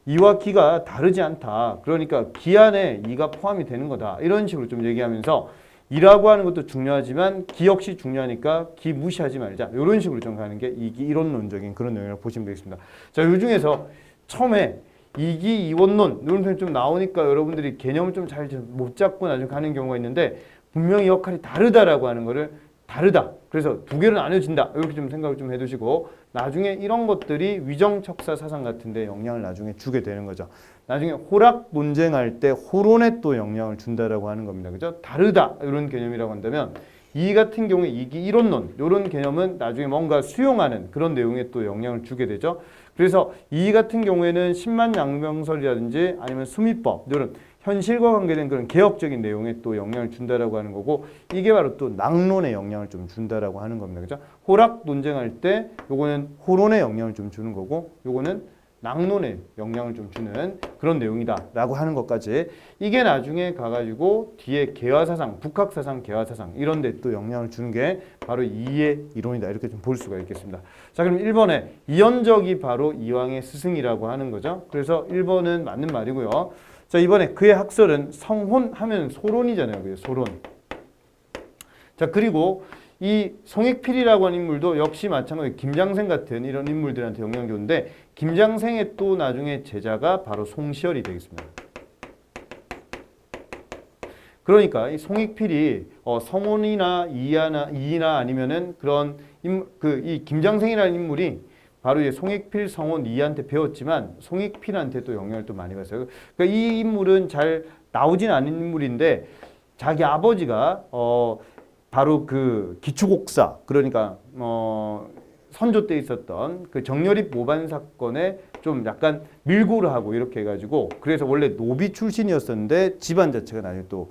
이와 기가 다르지 않다. 그러니까 기 안에 이가 포함이 되는 거다. 이런 식으로 좀 얘기하면서 이라고 하는 것도 중요하지만 기 역시 중요하니까 기 무시하지 말자. 이런 식으로 좀 가는 게 이기 이론론적인 그런 내용이라고 보시면 되겠습니다. 자, 이 중에서 처음에 이기 이원론 이런 표현이 좀 나오니까 여러분들이 개념을 좀 잘 못 잡고 나중에 가는 경우가 있는데 분명히 역할이 다르다라고 하는 거를 다르다. 그래서 두 개로 나뉘어진다. 이렇게 좀 생각을 좀 해두시고 나중에 이런 것들이 위정척사 사상 같은데 영향을 나중에 주게 되는 거죠. 나중에 호락 논쟁할 때 호론에 또 영향을 준다라고 하는 겁니다. 그죠? 다르다 이런 개념이라고 한다면 이 같은 경우에 이기 이론론 이런 개념은 나중에 뭔가 수용하는 그런 내용에 또 영향을 주게 되죠. 그래서 이 같은 경우에는 신만양명설이라든지 아니면 수미법 이런 현실과 관계된 그런 개혁적인 내용에 또 영향을 준다라고 하는 거고 이게 바로 또 낙론에 영향을 좀 준다라고 하는 겁니다. 그죠? 호락 논쟁할 때 요거는 호론에 영향을 좀 주는 거고 요거는 낙론에 영향을 좀 주는 그런 내용이다라고 하는 것까지 이게 나중에 가가지고 뒤에 개화사상, 북학사상, 개화사상 이런 데 또 영향을 주는 게 바로 이의 이론이다. 이렇게 좀 볼 수가 있겠습니다. 자, 그럼 1번에 이현적이 바로 이황의 스승이라고 하는 거죠. 그래서 1번은 맞는 말이고요. 자, 이번에 그의 학설은 성혼 하면 소론이잖아요. 그게 소론. 자, 그리고 이 송익필이라고 하는 인물도 역시 마찬가지로 김장생 같은 이런 인물들한테 영향을 줬는데 김장생의 또 나중에 제자가 바로 송시열이 되겠습니다. 그러니까 이 송익필이 성혼이나 이이나 아니면은 그런 이 김장생이라는 인물이 바로 이제 송익필, 성혼, 이한테 배웠지만 송익필한테 또 영향을 또 많이 받았어요. 그러니까 이 인물은 잘 나오진 않은 인물인데 자기 아버지가 바로 그 기초곡사 그러니까 선조 때 있었던 그 정열입 모반 사건에 좀 약간 밀고를 하고 이렇게 해가지고 그래서 원래 노비 출신이었었는데 집안 자체가 나중에 또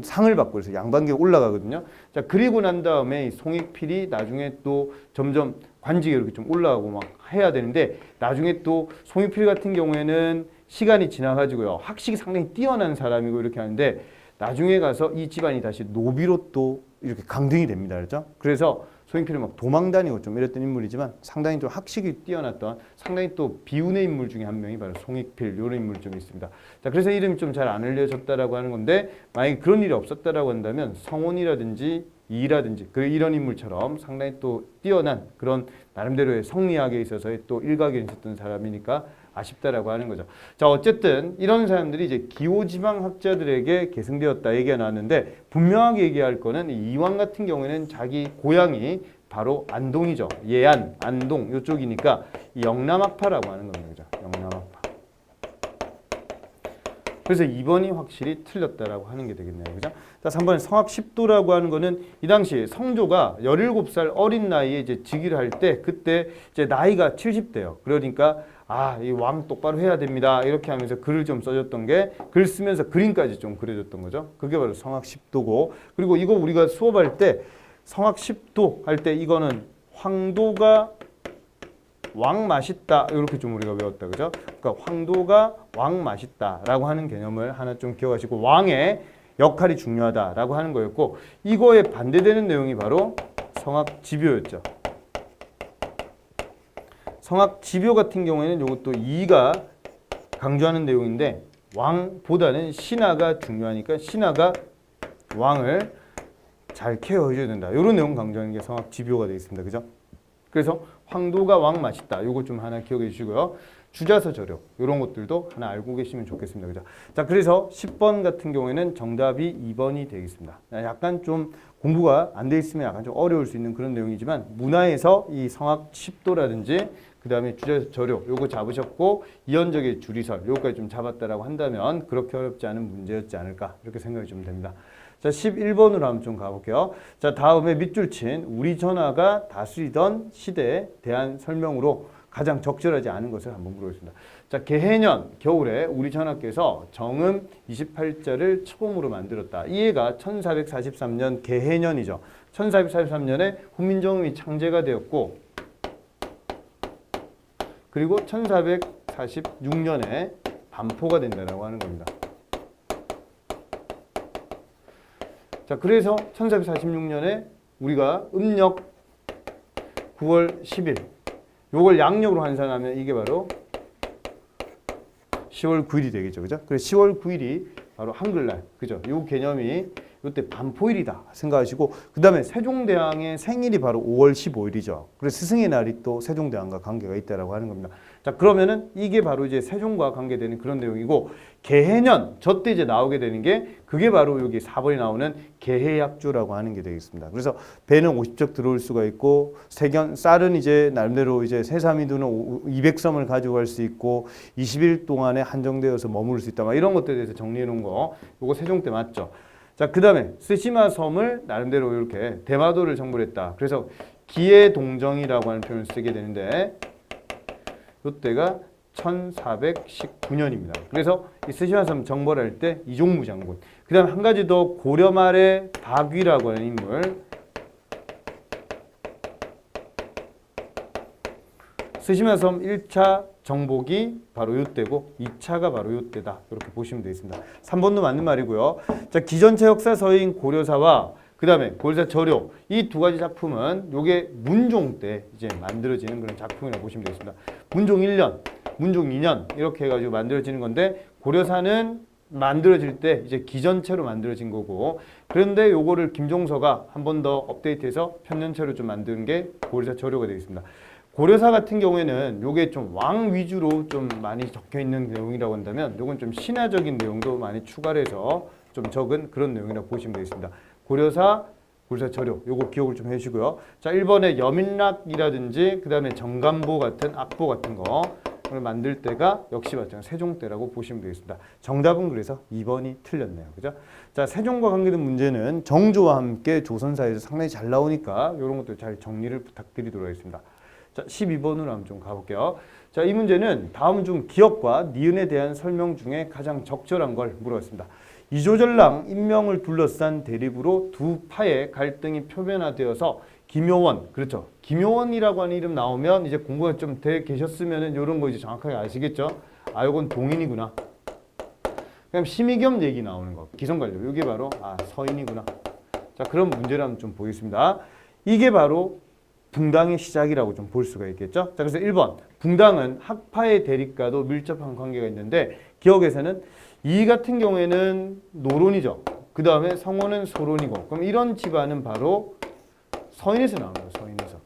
상을 받고 그래서 양반기에 올라가거든요. 자, 그리고 난 다음에 송익필이 나중에 또 점점 관직에 이렇게 좀 올라가고 막 해야 되는데 나중에 또 송익필 같은 경우에는 시간이 지나가지고요 학식이 상당히 뛰어난 사람이고 이렇게 하는데 나중에 가서 이 집안이 다시 노비로 또 이렇게 강등이 됩니다. 그렇죠? 그래서 송익필은 막 도망다니고 좀 이랬던 인물이지만 상당히 좀 학식이 뛰어났던 상당히 또 비운의 인물 중에 한 명이 바로 송익필 이런 인물이 좀 있습니다. 자, 그래서 이름이 좀 잘 안 알려졌다라고 하는 건데 만약에 그런 일이 없었다라고 한다면 성혼이라든지 이라든지 이런 인물처럼 상당히 또 뛰어난 그런 나름대로의 성리학에 있어서의 또 일각에 있었던 사람이니까 아쉽다라고 하는 거죠. 자, 어쨌든 이런 사람들이 이제 기호지방 학자들에게 계승되었다 얘기가 나왔는데 분명하게 얘기할 거는 이황 같은 경우에는 자기 고향이 바로 안동이죠. 예안, 안동 이쪽이니까 영남학파라고 하는 겁니다. 영남학파. 그래서 2번이 확실히 틀렸다라고 하는 게 되겠네요. 그죠? 자, 3번에 성악 10도라고 하는 거는 이 당시 성조가 17살 어린 나이에 이제 즉위를 할 때 그때 이제 나이가 70대예요. 그러니까 이 왕 똑바로 해야 됩니다. 이렇게 하면서 글을 좀 써줬던 게 글 쓰면서 그림까지 좀 그려줬던 거죠. 그게 바로 성악 10도고 그리고 이거 우리가 수업할 때 성악 10도 할 때 이거는 황도가 왕 맛있다 이렇게 좀 우리가 외웠다 그죠? 그러니까 황도가 왕 맛있다라고 하는 개념을 하나 좀 기억하시고 왕의 역할이 중요하다라고 하는 거였고 이거에 반대되는 내용이 바로 성악지묘였죠. 성악지묘 같은 경우에는 이것도 이가 강조하는 내용인데 왕보다는 신하가 중요하니까 신하가 왕을 잘 케어해줘야 된다. 이런 내용 강조하는 게 성악지묘가 되겠습니다. 그죠? 그래서 황도가 왕 맛있다. 요거 좀 하나 기억해 주시고요. 주자서 저료 이런 것들도 하나 알고 계시면 좋겠습니다. 그죠? 자, 그래서 10번 같은 경우에는 정답이 2번이 되겠습니다. 약간 좀 공부가 안 돼 있으면 약간 좀 어려울 수 있는 그런 내용이지만 문화에서 이 성악 10도라든지 그 다음에 주자서 저료 요거 잡으셨고 이언적의 주리설 요거까지 좀 잡았다라고 한다면 그렇게 어렵지 않은 문제였지 않을까 이렇게 생각이 좀 됩니다. 자, 11번으로 한번 좀 가볼게요. 자, 다음에 밑줄 친 우리 전하가 다스리던 시대에 대한 설명으로 가장 적절하지 않은 것을 한번 물어보겠습니다. 자, 개해년 겨울에 우리 전하께서 정음 28자를 처음으로 만들었다. 이해가 1443년 개해년이죠. 1443년에 훈민정음이 창제가 되었고 그리고 1446년에 반포가 된다라고 하는 겁니다. 자, 그래서 1446년에 우리가 음력 9월 10일 요걸 양력으로 환산하면 이게 바로 10월 9일이 되겠죠. 그죠? 그래서 10월 9일이 바로 한글날. 그죠? 요 개념이 요때 반포일이다 생각하시고 그다음에 세종대왕의 생일이 바로 5월 15일이죠. 그래서 스승의 날이 또 세종대왕과 관계가 있다라고 하는 겁니다. 자, 그러면은 이게 바로 이제 세종과 관계되는 그런 내용이고 개해년 저때 이제 나오게 되는 게 그게 바로 여기 4번에 나오는 개해약주라고 하는 게 되겠습니다. 그래서 배는 50척 들어올 수가 있고 쌀은 이제 나름대로 이제 새삼이두는 200섬을 가져갈 수 있고 20일 동안에 한정되어서 머무를 수 있다. 막 이런 것들에 대해서 정리해 놓은 거 요거 세종 때 맞죠? 자, 그 다음에 스시마 섬을 나름대로 이렇게 대마도를 정벌했다. 그래서 기해동정이라고 하는 표현을 쓰게 되는데 이때가 1419년입니다. 그래서 이 스시마 섬 정벌할 때 이종무 장군. 그 다음에 한 가지 더 고려 말의 박위라고 하는 인물. 스시마 섬 1차 정복이 바로 이때고 2차가 바로 이때다. 이렇게 보시면 되겠습니다. 3번도 맞는 말이고요. 자, 기전체 역사서인 고려사와 그 다음에 고려사 저료 이 두 가지 작품은 요게 문종 때 이제 만들어지는 그런 작품이라고 보시면 되겠습니다. 문종 1년, 문종 2년 이렇게 해가지고 만들어지는 건데 고려사는 만들어질 때 이제 기전체로 만들어진 거고 그런데 요거를 김종서가 한 번 더 업데이트해서 편년체로 좀 만드는 게 고려사 저료가 되겠습니다. 고려사 같은 경우에는 요게 좀 왕 위주로 좀 많이 적혀 있는 내용이라고 한다면 요건 좀 신화적인 내용도 많이 추가를 해서 좀 적은 그런 내용이라고 보시면 되겠습니다. 고려사, 고려사 저료 요거 기억을 좀 해주시고요. 자, 1번에 여민락이라든지 그 다음에 정간보 같은 악보 같은 거를 만들 때가 역시 마찬가지 세종 때라고 보시면 되겠습니다. 정답은 그래서 2번이 틀렸네요. 그죠? 자, 세종과 관계된 문제는 정조와 함께 조선사에서 상당히 잘 나오니까 이런 것들 잘 정리를 부탁드리도록 하겠습니다. 자, 12번으로 한번 좀 가볼게요. 자, 이 문제는 다음 중 기억과 니은에 대한 설명 중에 가장 적절한 걸 물어봤습니다. 이조전랑 임명을 둘러싼 대립으로 두 파의 갈등이 표면화되어서 김효원, 그렇죠. 김효원이라고 하는 이름 나오면 이제 공부가 좀 돼 계셨으면 이런 거 이제 정확하게 아시겠죠? 아, 이건 동인이구나. 그럼 심의겸 얘기 나오는 거. 기성관료. 이게 바로 서인이구나. 자, 그런 문제를 한번 좀 보겠습니다. 이게 바로 붕당의 시작이라고 좀 볼 수가 있겠죠. 자, 그래서 1번 붕당은 학파의 대립과도 밀접한 관계가 있는데 기억에서는 이 같은 경우에는 노론이죠. 그 다음에 성원은 소론이고 그럼 이런 집안은 바로 서인에서 나옵니다. 서인에서.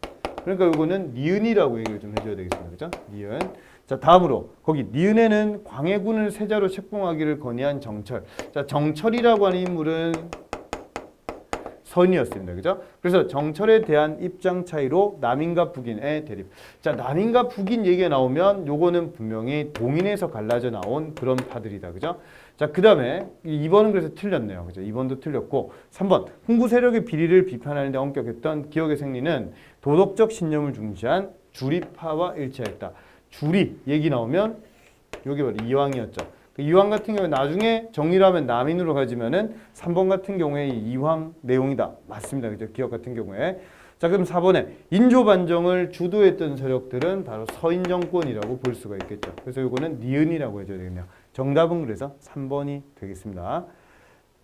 그러니까 이거는 니은이라고 얘기를 좀 해줘야 되겠습니다. 그죠? 니은. 자, 다음으로 거기 니은에는 광해군을 세자로 책봉하기를 건의한 정철. 자, 정철이라고 하는 인물은 서인이었습니다. 그죠? 그래서 정철에 대한 입장 차이로 남인과 북인의 대립. 자, 남인과 북인 얘기가 나오면 요거는 분명히 동인에서 갈라져 나온 그런 파들이다. 그죠? 자, 그 다음에 2번은 그래서 틀렸네요. 그죠? 2번도 틀렸고 3번 훈구 세력의 비리를 비판하는 데 엄격했던 기억의 생리는 도덕적 신념을 중시한 주리파와 일치했다. 주리 얘기 나오면 요게 바로 이황이었죠. 이황 같은 경우에 나중에 정리를 하면 남인으로 가지면은 3번 같은 경우에 이황 내용이다. 맞습니다. 그죠? 기억 같은 경우에. 자, 그럼 4번에 인조반정을 주도했던 세력들은 바로 서인 정권이라고 볼 수가 있겠죠. 그래서 이거는 니은이라고 해줘야 되겠네요. 정답은 그래서 3번이 되겠습니다.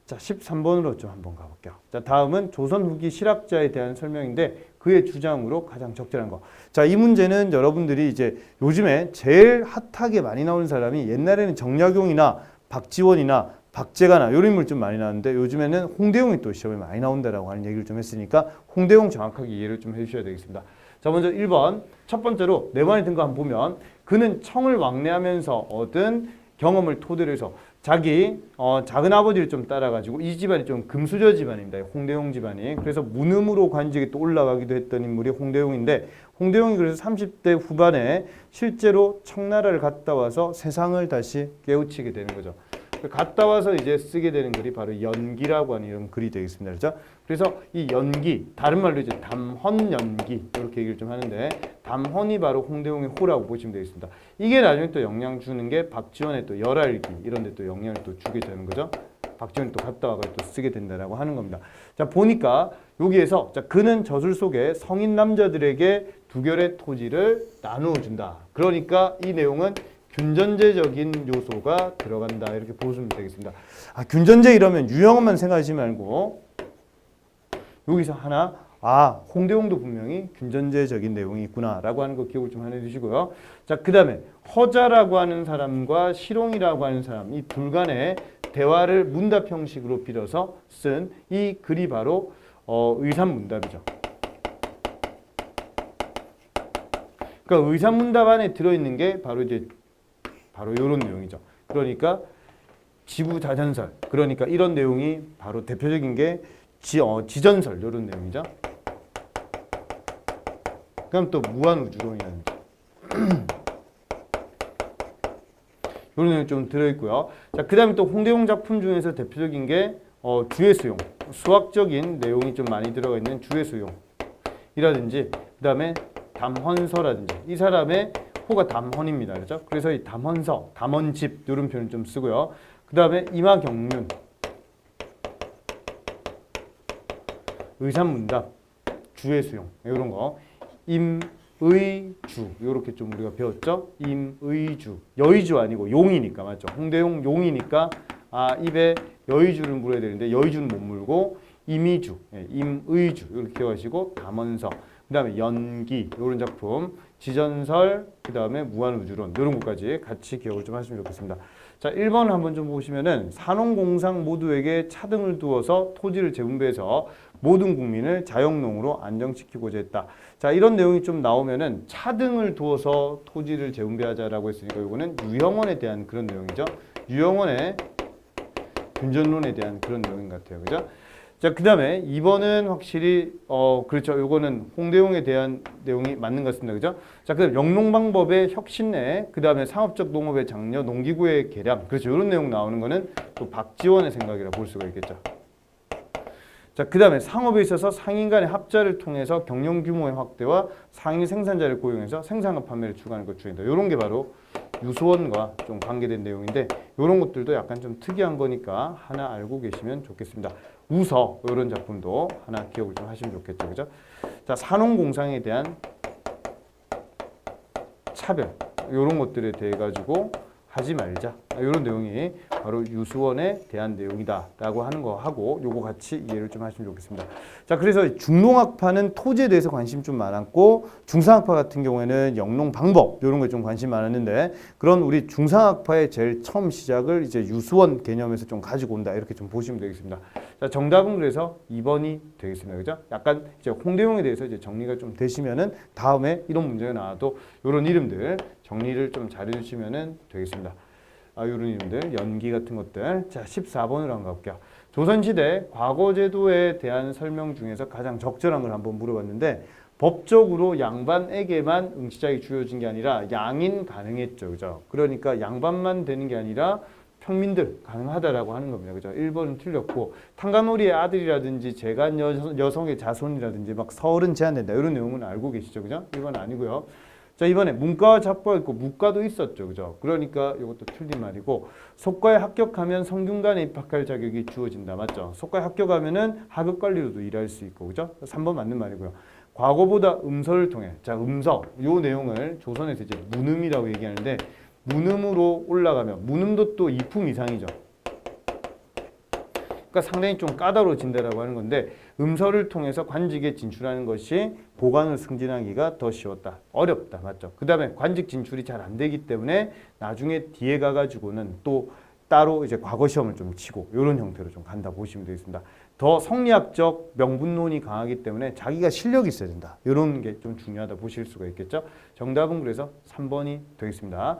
자, 13번으로 좀 한번 가볼게요. 자, 다음은 조선 후기 실학자에 대한 설명인데 그의 주장으로 가장 적절한 거. 자, 이 문제는 여러분들이 이제 요즘에 제일 핫하게 많이 나오는 사람이 옛날에는 정약용이나 박지원이나 박재가나 이런 인물 좀 많이 나왔는데 요즘에는 홍대용이 또 시험에 많이 나온다라고 하는 얘기를 좀 했으니까 홍대용 정확하게 이해를 좀 해주셔야 되겠습니다. 자, 먼저 1번. 첫 번째로 네 번에 든 거 한번 보면 그는 청을 왕래하면서 얻은 경험을 토대로 해서 자기 작은 아버지를 좀 따라가지고 이 집안이 좀 금수저 집안입니다. 홍대용 집안이. 그래서 문음으로 관직이 또 올라가기도 했던 인물이 홍대용인데 홍대용이 그래서 30대 후반에 실제로 청나라를 갔다 와서 세상을 다시 깨우치게 되는 거죠. 갔다 와서 이제 쓰게 되는 글이 바로 연기라고 하는 이런 글이 되겠습니다. 그렇죠? 그래서 이 연기, 다른 말로 이제 담헌연기 이렇게 얘기를 좀 하는데 담헌이 바로 홍대용의 호라고 보시면 되겠습니다. 이게 나중에 또 영향 주는 게 박지원의 또 열알기 이런 데 또 영향을 또 주게 되는 거죠. 박지원이 또 갔다 와서 또 쓰게 된다라고 하는 겁니다. 자, 보니까 여기에서 자, 그는 저술 속에 성인 남자들에게 두 결의 토지를 나누어 준다. 그러니까 이 내용은 균전제적인 요소가 들어간다 이렇게 보시면 되겠습니다. 아, 균전제 이러면 유형만 생각하지 말고 여기서 하나 홍대용도 분명히 균전제적인 내용이 있구나라고 하는 거 기억을 좀 해두시고요. 자, 그 다음에 허자라고 하는 사람과 시롱이라고 하는 사람 이 둘 간의 대화를 문답 형식으로 빌어서 쓴 이 글이 바로 의산문답이죠. 그러니까 의산문답 안에 들어있는 게 바로 이런 내용이죠. 그러니까 지구자전설. 그러니까 이런 내용이 바로 대표적인 게 지전설 이런 내용이죠. 그럼 또 무한우주론이라는 이런 내용이 좀 들어있고요. 자, 그 다음에 또 홍대용 작품 중에서 대표적인 게 주의수용. 수학적인 내용이 좀 많이 들어가 있는 주의수용이라든지 그 다음에 담헌서라든지 이 사람의 호가 담헌입니다. 그렇죠? 그래서 이 담헌서, 담헌집 이런 표현을 좀 쓰고요. 그 다음에 임하경륜, 의산문답, 주의수용 이런 거, 임의주 이렇게 좀 우리가 배웠죠? 임의주, 여의주 아니고 용이니까 맞죠? 홍대용 용이니까 입에 여의주를 물어야 되는데 여의주는 못 물고 임의주, 임의주 이렇게 기억하시고 담헌서, 그 다음에 연기 이런 작품, 지전설, 그 다음에 무한우주론 이런 것까지 같이 기억을 좀 하시면 좋겠습니다. 자, 1번을 한번 좀 보시면은 산업공상 모두에게 차등을 두어서 토지를 재분배해서 모든 국민을 자영농으로 안정시키고자 했다. 자, 이런 내용이 좀 나오면은 차등을 두어서 토지를 재분배하자라고 했으니까 이거는 유형원에 대한 그런 내용이죠. 유형원의 균전론에 대한 그런 내용인 것 같아요. 그죠? 자, 그 다음에 2번은 확실히 그렇죠. 요거는 홍대용에 대한 내용이 맞는 것 같습니다. 그죠? 자, 그 다음에 영농방법의 혁신내, 그 다음에 상업적 농업의 장려, 농기구의 개량. 그렇죠. 이런 내용 나오는 거는 또 박지원의 생각이라 볼 수가 있겠죠. 자, 그 다음에 상업에 있어서 상인 간의 합자를 통해서 경영 규모의 확대와 상인 생산자를 고용해서 생산과 판매를 추구하는 것 중이다. 이런 게 바로 유수원과 좀 관계된 내용인데 이런 것들도 약간 좀 특이한 거니까 하나 알고 계시면 좋겠습니다. 우서 이런 작품도 하나 기억을 좀 하시면 좋겠죠. 그죠? 자, 산업공상에 대한 차별 이런 것들에 대해 가지고 하지 말자. 이런 내용이 바로 유수원에 대한 내용이다 라고 하는 거 하고 요거 같이 이해를 좀 하시면 좋겠습니다. 자, 그래서 중농학파는 토지에 대해서 관심이 좀 많았고 중상학파 같은 경우에는 영농 방법 이런 거에 좀 관심이 많았는데 그런 우리 중상학파의 제일 처음 시작을 이제 유수원 개념에서 좀 가지고 온다 이렇게 좀 보시면 되겠습니다. 자, 정답은 그래서 2번이 되겠습니다. 그죠? 약간 이제 홍대용에 대해서 이제 정리가 좀 되시면은 다음에 이런 문제가 나와도 이런 이름들 정리를 좀 잘 해주시면 되겠습니다. 이런 이름들, 연기 같은 것들. 자, 14번으로 한번 가볼게요. 조선시대 과거제도에 대한 설명 중에서 가장 적절한 걸 한번 물어봤는데 법적으로 양반에게만 응시작이 주어진 게 아니라 양인 가능했죠. 그죠? 그러니까 양반만 되는 게 아니라 평민들 가능하다라고 하는 겁니다. 그죠? 1번은 틀렸고 탕가놀이의 아들이라든지 재간 여성의 자손이라든지 막 서울은 제한된다. 이런 내용은 알고 계시죠. 그죠? 1번은 아니고요. 자, 이번에 문과와 잡과가 있고 무과도 있었죠. 그죠? 그러니까 이것도 틀린 말이고 속과에 합격하면 성균관에 입학할 자격이 주어진다. 맞죠? 속과에 합격하면은 하급관리로도 일할 수 있고. 그죠? 3번 맞는 말이고요. 과거보다 음서를 통해 자, 음서 요 내용을 조선에서 이제 문음이라고 얘기하는데 문음으로 올라가면 문음도 또 2품 이상이죠. 그러니까 상당히 좀 까다로워진다라고 하는 건데 음서를 통해서 관직에 진출하는 것이 보관을 승진하기가 더 쉬웠다. 어렵다. 맞죠? 그 다음에 관직 진출이 잘 안 되기 때문에 나중에 뒤에 가가지고는 또 따로 이제 과거 시험을 좀 치고 이런 형태로 좀 간다 보시면 되겠습니다. 더 성리학적 명분론이 강하기 때문에 자기가 실력이 있어야 된다. 이런 게 좀 중요하다 보실 수가 있겠죠. 정답은 그래서 3번이 되겠습니다.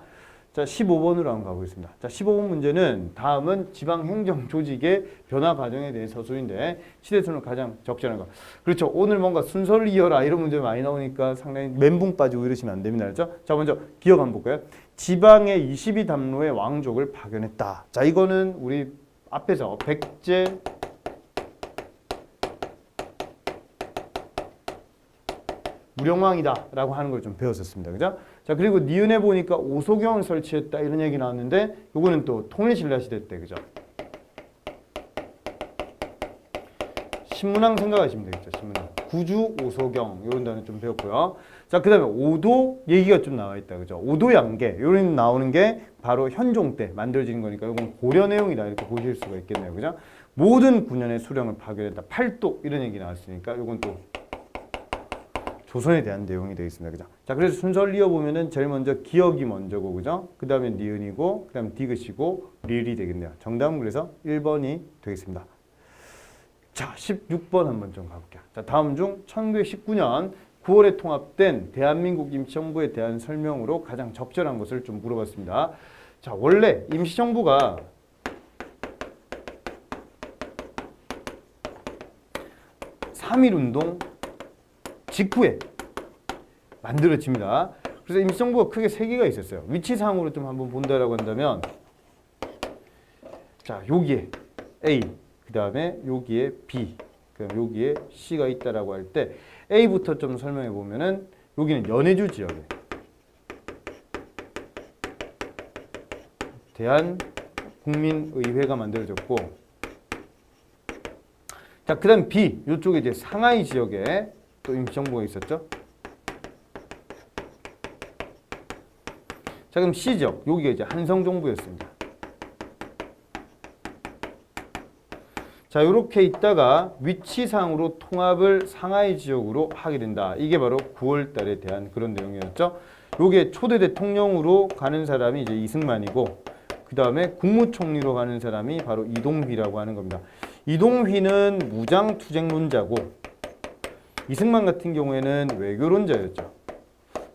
자, 15번으로 한번 가보겠습니다. 자, 15번 문제는 다음은 지방행정 조직의 변화 과정에 대해 서술인데 시대순으로 가장 적절한 거. 그렇죠. 오늘 뭔가 순서를 이어라 이런 문제 많이 나오니까 상당히 멘붕 빠지고 이러시면 안 됩니다. 그렇죠? 자, 먼저 기억 한번 볼까요? 지방의 22담로의 왕족을 파견했다. 자, 이거는 우리 앞에서 백제 무령왕이다 라고 하는 걸 좀 배웠었습니다. 그죠? 자, 그리고 니은에 보니까 오소경을 설치했다 이런 얘기 나왔는데 요거는 또 통일신라시대 때, 그죠? 신문왕 생각하시면 되겠죠. 신문왕. 구주 오소경 이런 단어 좀 배웠고요. 자, 그 다음에 오도 얘기가 좀 나와 있다. 그죠? 오도양계 이런 나오는 게 바로 현종 때 만들어지는 거니까 이건 고려 내용이다 이렇게 보실 수가 있겠네요. 그죠? 모든 군현의 수령을 파견했다. 팔도 이런 얘기 나왔으니까 이건 또 조선에 대한 내용이 되겠습니다. 그죠? 자, 그래서 순서를 이어보면은 제일 먼저 기억이 먼저고, 그죠? 그 다음에 니은이고, 그 다음에 디귿이고, 릴이 되겠네요. 정답은 그래서 1번이 되겠습니다. 자, 16번 한번 좀 가볼게요. 자, 다음 중 1919년 9월에 통합된 대한민국 임시정부에 대한 설명으로 가장 적절한 것을 좀 물어봤습니다. 자, 원래 임시정부가 (3.1운동) 직후에 만들어집니다. 그래서 임시정부가 크게 3개가 있었어요. 위치상으로 좀 한번 본다라고 한다면, 자, 여기에 A, 그 다음에 여기에 B, 그 다음에 여기에 C가 있다라고 할 때 A부터 좀 설명해 보면은 여기는 연해주 지역에 대한국민의회가 만들어졌고, 자, 그 다음 B, 이쪽에 이제 상하이 지역에 또 임시정부가 있었죠. 자, 그럼 C 지역, 여기가 이제 한성정부였습니다. 자, 이렇게 있다가 위치상으로 통합을 상하이 지역으로 하게 된다. 이게 바로 9월 달에 대한 그런 내용이었죠. 요게 초대 대통령으로 가는 사람이 이제 이승만이고, 그 다음에 국무총리로 가는 사람이 바로 이동휘라고 하는 겁니다. 이동휘는 무장투쟁론자고, 이승만 같은 경우에는 외교론자였죠.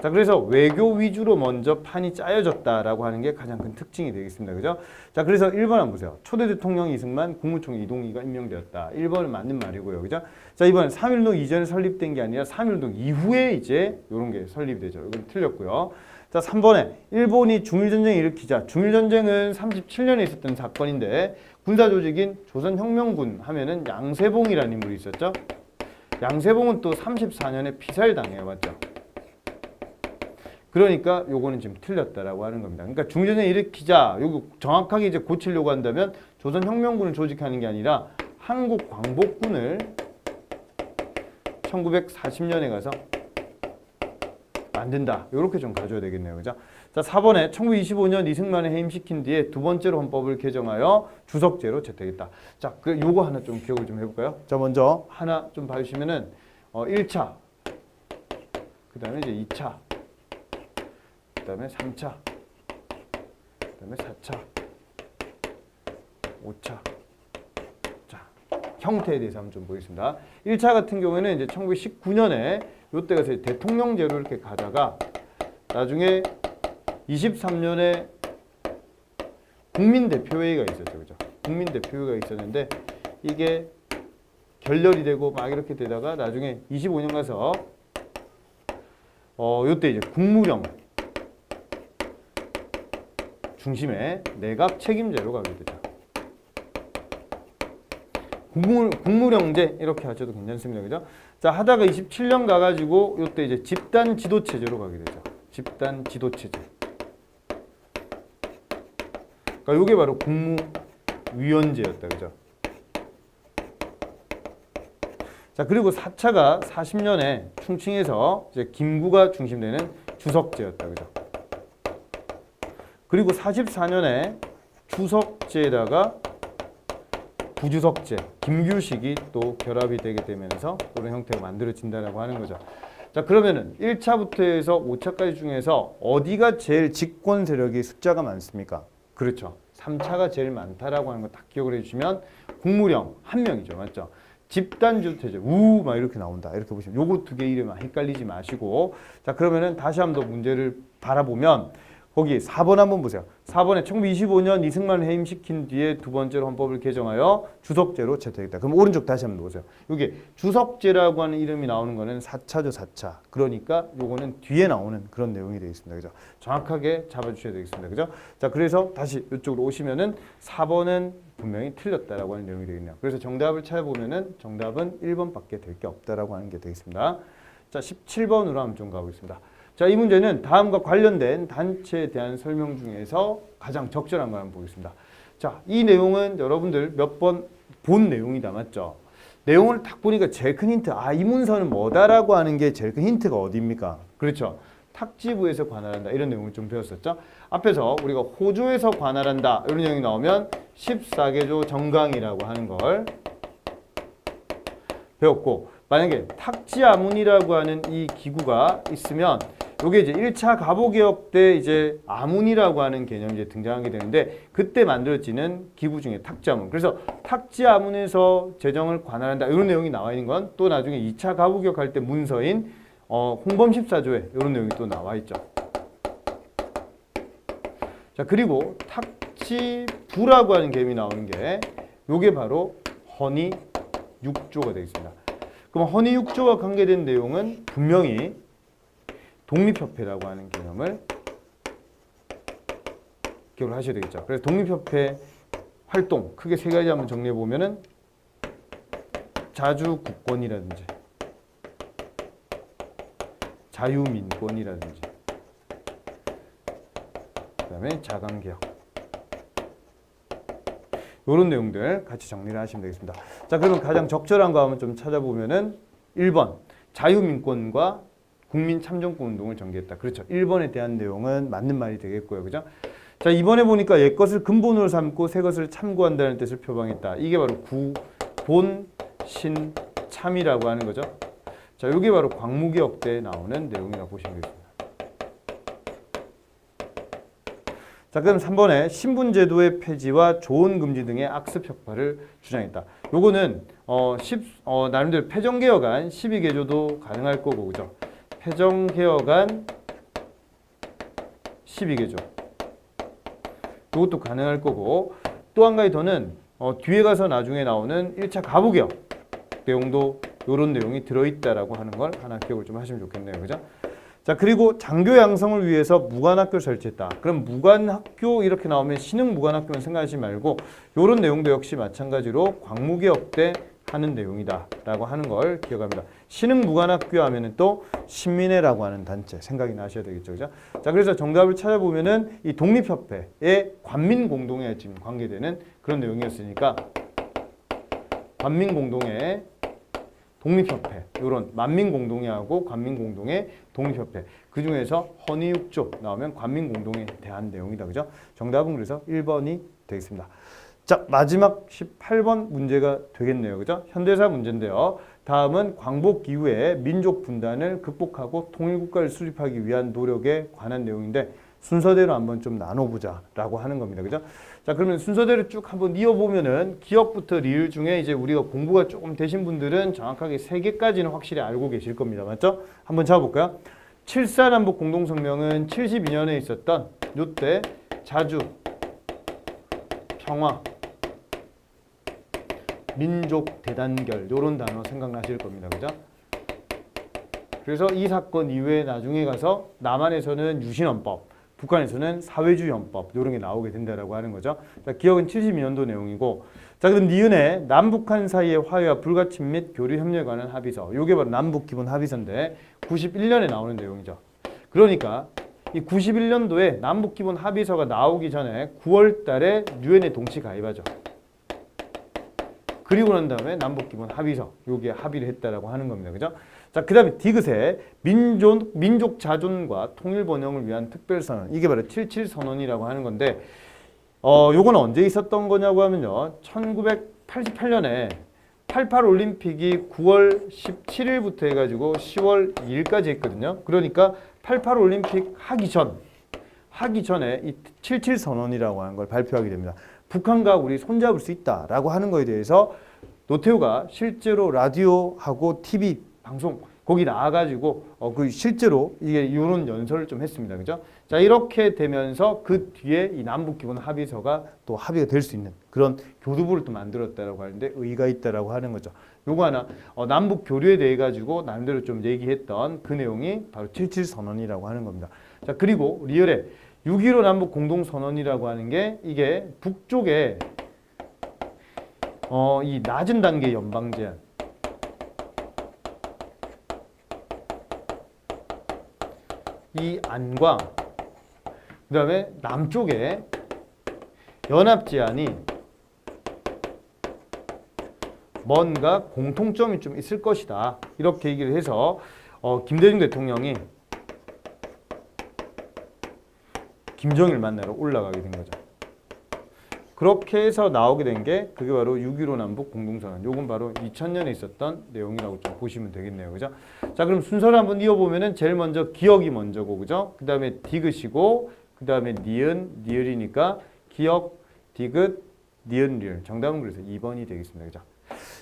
자, 그래서 외교 위주로 먼저 판이 짜여졌다라고 하는 게 가장 큰 특징이 되겠습니다. 그죠? 자, 그래서 1번 한번 보세요. 초대 대통령 이승만, 국무총리 이동휘가 임명되었다. 1번은 맞는 말이고요. 그죠? 자, 이번 3.1운동 이전에 설립된 게 아니라 3.1운동 이후에 이제 이런 게 설립이 되죠. 이건 틀렸고요. 자, 3번에 일본이 중일전쟁을 일으키자. 중일전쟁은 37년에 있었던 사건인데 군사조직인 조선혁명군 하면은 양세봉이라는 인물이 있었죠. 양세봉은 또 34년에 피살당해요. 맞죠? 그러니까 요거는 지금 틀렸다라고 하는 겁니다. 그러니까 중일전쟁 일으키자, 요거 정확하게 이제 고치려고 한다면 조선혁명군을 조직하는 게 아니라 한국광복군을 1940년에 가서 만든다. 요렇게 좀 가져야 되겠네요. 그죠? 자, 4번에 1925년 이승만을 해임시킨 뒤에 두 번째로 헌법을 개정하여 주석제로 채택했다. 자, 그 요거 하나 좀 기억을 좀 해볼까요? 자, 먼저 하나 좀 봐주시면은 1차, 그 다음에 이제 2차, 그 다음에 3차, 그 다음에 4차, 5차. 자, 형태에 대해서 한번 좀 보겠습니다. 1차 같은 경우에는 이제 1919년에 요때 가서 대통령제로 이렇게 가다가 나중에 23년에 국민대표회의가 있었죠. 그죠? 국민대표회의가 있었는데 이게 결렬이 되고 막 이렇게 되다가 나중에 25년 가서 요때 이제 국무령 중심의 내각 책임제로 가게 되죠. 국무령제 이렇게 하셔도 괜찮습니다. 그죠? 자, 하다가 27년 가가지고 요때 이제 집단 지도체제로 가게 되죠. 집단 지도체제. 그러니까 요게 바로 국무위원제였다. 그죠? 자, 그리고 4차가 40년에 충칭에서 이제 김구가 중심되는 주석제였다. 그죠? 그리고 44년에 주석제에다가 부주석제, 김규식이 또 결합이 되게 되면서 그런 형태가 만들어진다라고 하는 거죠. 자, 그러면은 1차부터 해서 5차까지 중에서 어디가 제일 집권 세력이 숫자가 많습니까? 그렇죠. 3차가 제일 많다라고 하는 거 딱 기억을 해주시면 국무령 한 명이죠. 맞죠? 집단주체제 우 막 이렇게 나온다. 이렇게 보시면 요거 두 개 이름만 헷갈리지 마시고 자 그러면은 다시 한번 더 문제를 바라보면 거기 4번 한번 보세요. 4번에 1925년 이승만을 해임시킨 뒤에 두 번째로 헌법을 개정하여 주석제로 채택했다. 그럼 오른쪽 다시 한번 보세요. 이게 주석제라고 하는 이름이 나오는 거는 4차죠, 4차. 그러니까 요거는 뒤에 나오는 그런 내용이 되어 있습니다. 그죠? 정확하게 잡아주셔야 되겠습니다. 그죠? 자, 그래서 다시 이쪽으로 오시면은 4번은 분명히 틀렸다라고 하는 내용이 되겠네요. 그래서 정답을 찾아보면은 정답은 1번밖에 될 게 없다라고 하는 게 되겠습니다. 자, 17번으로 한번 좀 가보겠습니다. 자, 이 문제는 다음과 관련된 단체에 대한 설명 중에서 가장 적절한 걸 한번 보겠습니다. 자, 이 내용은 여러분들 몇 번 본 내용이다, 맞죠? 내용을 딱 보니까 제일 큰 힌트, 이 문서는 뭐다라고 하는 게 제일 큰 힌트가 어디입니까? 그렇죠. 탁지부에서 관할한다. 이런 내용을 좀 배웠었죠. 앞에서 우리가 호조에서 관할한다. 이런 내용이 나오면 14개조 정강이라고 하는 걸 배웠고, 만약에 탁지아문이라고 하는 이 기구가 있으면 요게 이제 1차 가보개혁 때 이제 아문이라고 하는 개념이 이제 등장하게 되는데 그때 만들어지는 기구 중에 탁지아문. 그래서 탁지아문에서 재정을 관할한다. 이런 내용이 나와 있는 건 또 나중에 2차 가보개혁 할 때 문서인 홍범 14조에 이런 내용이 또 나와 있죠. 자, 그리고 탁지부라고 하는 개념이 나오는 게 요게 바로 헌의 6조가 되겠습니다. 그럼 헌의 6조와 관계된 내용은 분명히 독립협회라고 하는 개념을 기억을 하셔야 되겠죠. 그래서 독립협회 활동 크게 세 가지 한번 정리해 보면은 자주국권이라든지 자유민권이라든지 그다음에 자강개혁 이런 내용들 같이 정리를 하시면 되겠습니다. 자, 그러면 가장 적절한 거 한번 좀 찾아보면은 1번 자유민권과 국민참정권 운동을 전개했다. 그렇죠. 1번에 대한 내용은 맞는 말이 되겠고요. 그죠? 자, 이번에 보니까 옛것을 근본으로 삼고 새것을 참고한다는 뜻을 표방했다. 이게 바로 구본신참이라고 하는 거죠. 자, 이게 바로 광무개혁 때 나오는 내용이라고 보시면 되겠습니다. 자, 그럼 3번에 신분제도의 폐지와 조언금지 등의 악습 혁파를 주장했다. 요거는 나름대로 패정개혁안 12개조도 가능할 거고, 그죠? 패정개혁안 12개조 이것도 가능할 거고 또 한 가지 더는 뒤에 가서 나중에 나오는 1차 가부개혁 내용도 이런 내용이 들어있다라고 하는 걸 하나 기억을 좀 하시면 좋겠네요. 그죠? 자, 그리고 장교 양성을 위해서 무관학교를 설치했다. 그럼 무관학교 이렇게 나오면 신흥 무관학교는 생각하지 말고 이런 내용도 역시 마찬가지로 광무개혁 때 하는 내용이다 라고 하는 걸 기억합니다. 신흥 무관학교 하면은 또 신민회라고 하는 단체 생각이 나셔야 되겠죠. 그죠? 자, 그래서 정답을 찾아보면은 이 독립협회의 관민공동에 지금 관계되는 그런 내용이었으니까 관민공동의 독립협회 이런 만민공동회하고 관민공동의 독립협회 그 중에서 헌의 6조 나오면 관민공동에 대한 내용이다. 그죠? 정답은 그래서 1번이 되겠습니다. 자, 마지막 18번 문제가 되겠네요. 그죠? 현대사 문제인데요. 다음은 광복 이후에 민족 분단을 극복하고 통일국가를 수립하기 위한 노력에 관한 내용인데 순서대로 한번 좀 나눠보자 라고 하는 겁니다. 그죠? 자, 그러면 순서대로 쭉 한번 이어보면은 기억부터 리을 중에 이제 우리가 공부가 조금 되신 분들은 정확하게 3개까지는 확실히 알고 계실 겁니다. 맞죠? 한번 잡아볼까요? 7.4남북 공동성명은 72년에 있었던 요때 자주, 평화, 민족 대단결 이런 단어 생각나실 겁니다. 그죠? 그래서 이 사건 이후에 나중에 가서 남한에서는 유신헌법, 북한에서는 사회주의헌법 이런 게 나오게 된다라고 하는 거죠. 자, 기억은 72년도 내용이고 자, 그럼 니은에 남북한 사이의 화해와 불가침 및 교류 협력에 관한 합의서 이게 바로 남북기본합의서인데 91년에 나오는 내용이죠. 그러니까 이 91년도에 남북기본합의서가 나오기 전에 9월 달에 유엔에 동치 가입하죠. 그리고 난 다음에 남북기본합의서 요게 합의를 했다라고 하는 겁니다. 그죠? 자, 그 다음에 디귿에 민족 자존과 통일 번영을 위한 특별선언 이게 바로 77선언이라고 하는 건데 요건 언제 있었던 거냐고 하면요 1988년에 88 올림픽이 9월 17일부터 해가지고 10월 2일까지 했거든요. 그러니까 88 올림픽 하기 전에 이 77선언이라고 하는 걸 발표하게 됩니다. 북한과 우리 손잡을 수 있다라고 하는 거에 대해서 노태우가 실제로 라디오하고 TV 방송 거기 나와가지고 그 실제로 이게 이런 연설을 좀 했습니다. 그죠? 자, 이렇게 되면서 그 뒤에 이 남북기본 합의서가 또 합의가 될 수 있는 그런 교두부를 또 만들었다라고 하는데 의의가 있다라고 하는 거죠. 요거 하나 남북 교류에 대해 가지고 나름대로 좀 얘기했던 그 내용이 바로 77 선언이라고 하는 겁니다. 자, 그리고 리얼에 6.15 남북 공동 선언이라고 하는 게 이게 북쪽에 이 낮은 단계 연방 제한 이 안과 그 다음에 남쪽에 연합 제한이 뭔가 공통점이 좀 있을 것이다. 이렇게 얘기를 해서 김대중 대통령이 김정일 만나러 올라가게 된 거죠. 그렇게 해서 나오게 된 게 그게 바로 6.15 남북 공동선언. 요건 바로 2000년에 있었던 내용이라고 좀 보시면 되겠네요. 그죠? 자, 그럼 순서를 한번 이어보면은 제일 먼저 기억이 먼저고, 그죠? 그 다음에 디귿이고, 그 다음에 니은, 리을이니까 기억, 디귿, 니은, 리을. 정답은 그래서 2번이 되겠습니다. 그죠?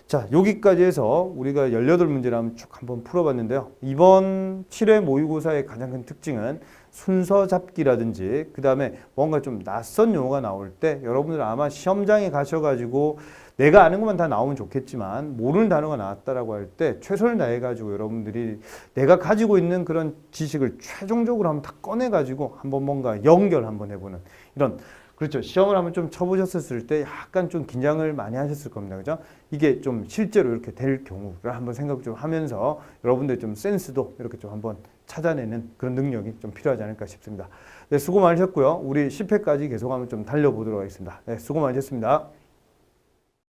자, 여기까지 해서 우리가 18문제를 한번 풀어봤는데요. 이번 7회 모의고사의 가장 큰 특징은 순서 잡기라든지 그 다음에 뭔가 좀 낯선 용어가 나올 때 여러분들 아마 시험장에 가셔가지고 내가 아는 것만 다 나오면 좋겠지만 모르는 단어가 나왔다라고 할 때 최선을 다해가지고 여러분들이 내가 가지고 있는 그런 지식을 최종적으로 한번 다 꺼내가지고 한번 뭔가 연결 한번 해보는 이런 그렇죠. 시험을 한번 좀 쳐보셨을 때 약간 좀 긴장을 많이 하셨을 겁니다. 그죠? 이게 좀 실제로 이렇게 될 경우를 한번 생각 좀 하면서 여러분들 좀 센스도 이렇게 좀 한번 찾아내는 그런 능력이 좀 필요하지 않을까 싶습니다. 네, 수고 많으셨고요. 우리 10회까지 계속 한번 좀 달려보도록 하겠습니다. 네, 수고 많으셨습니다.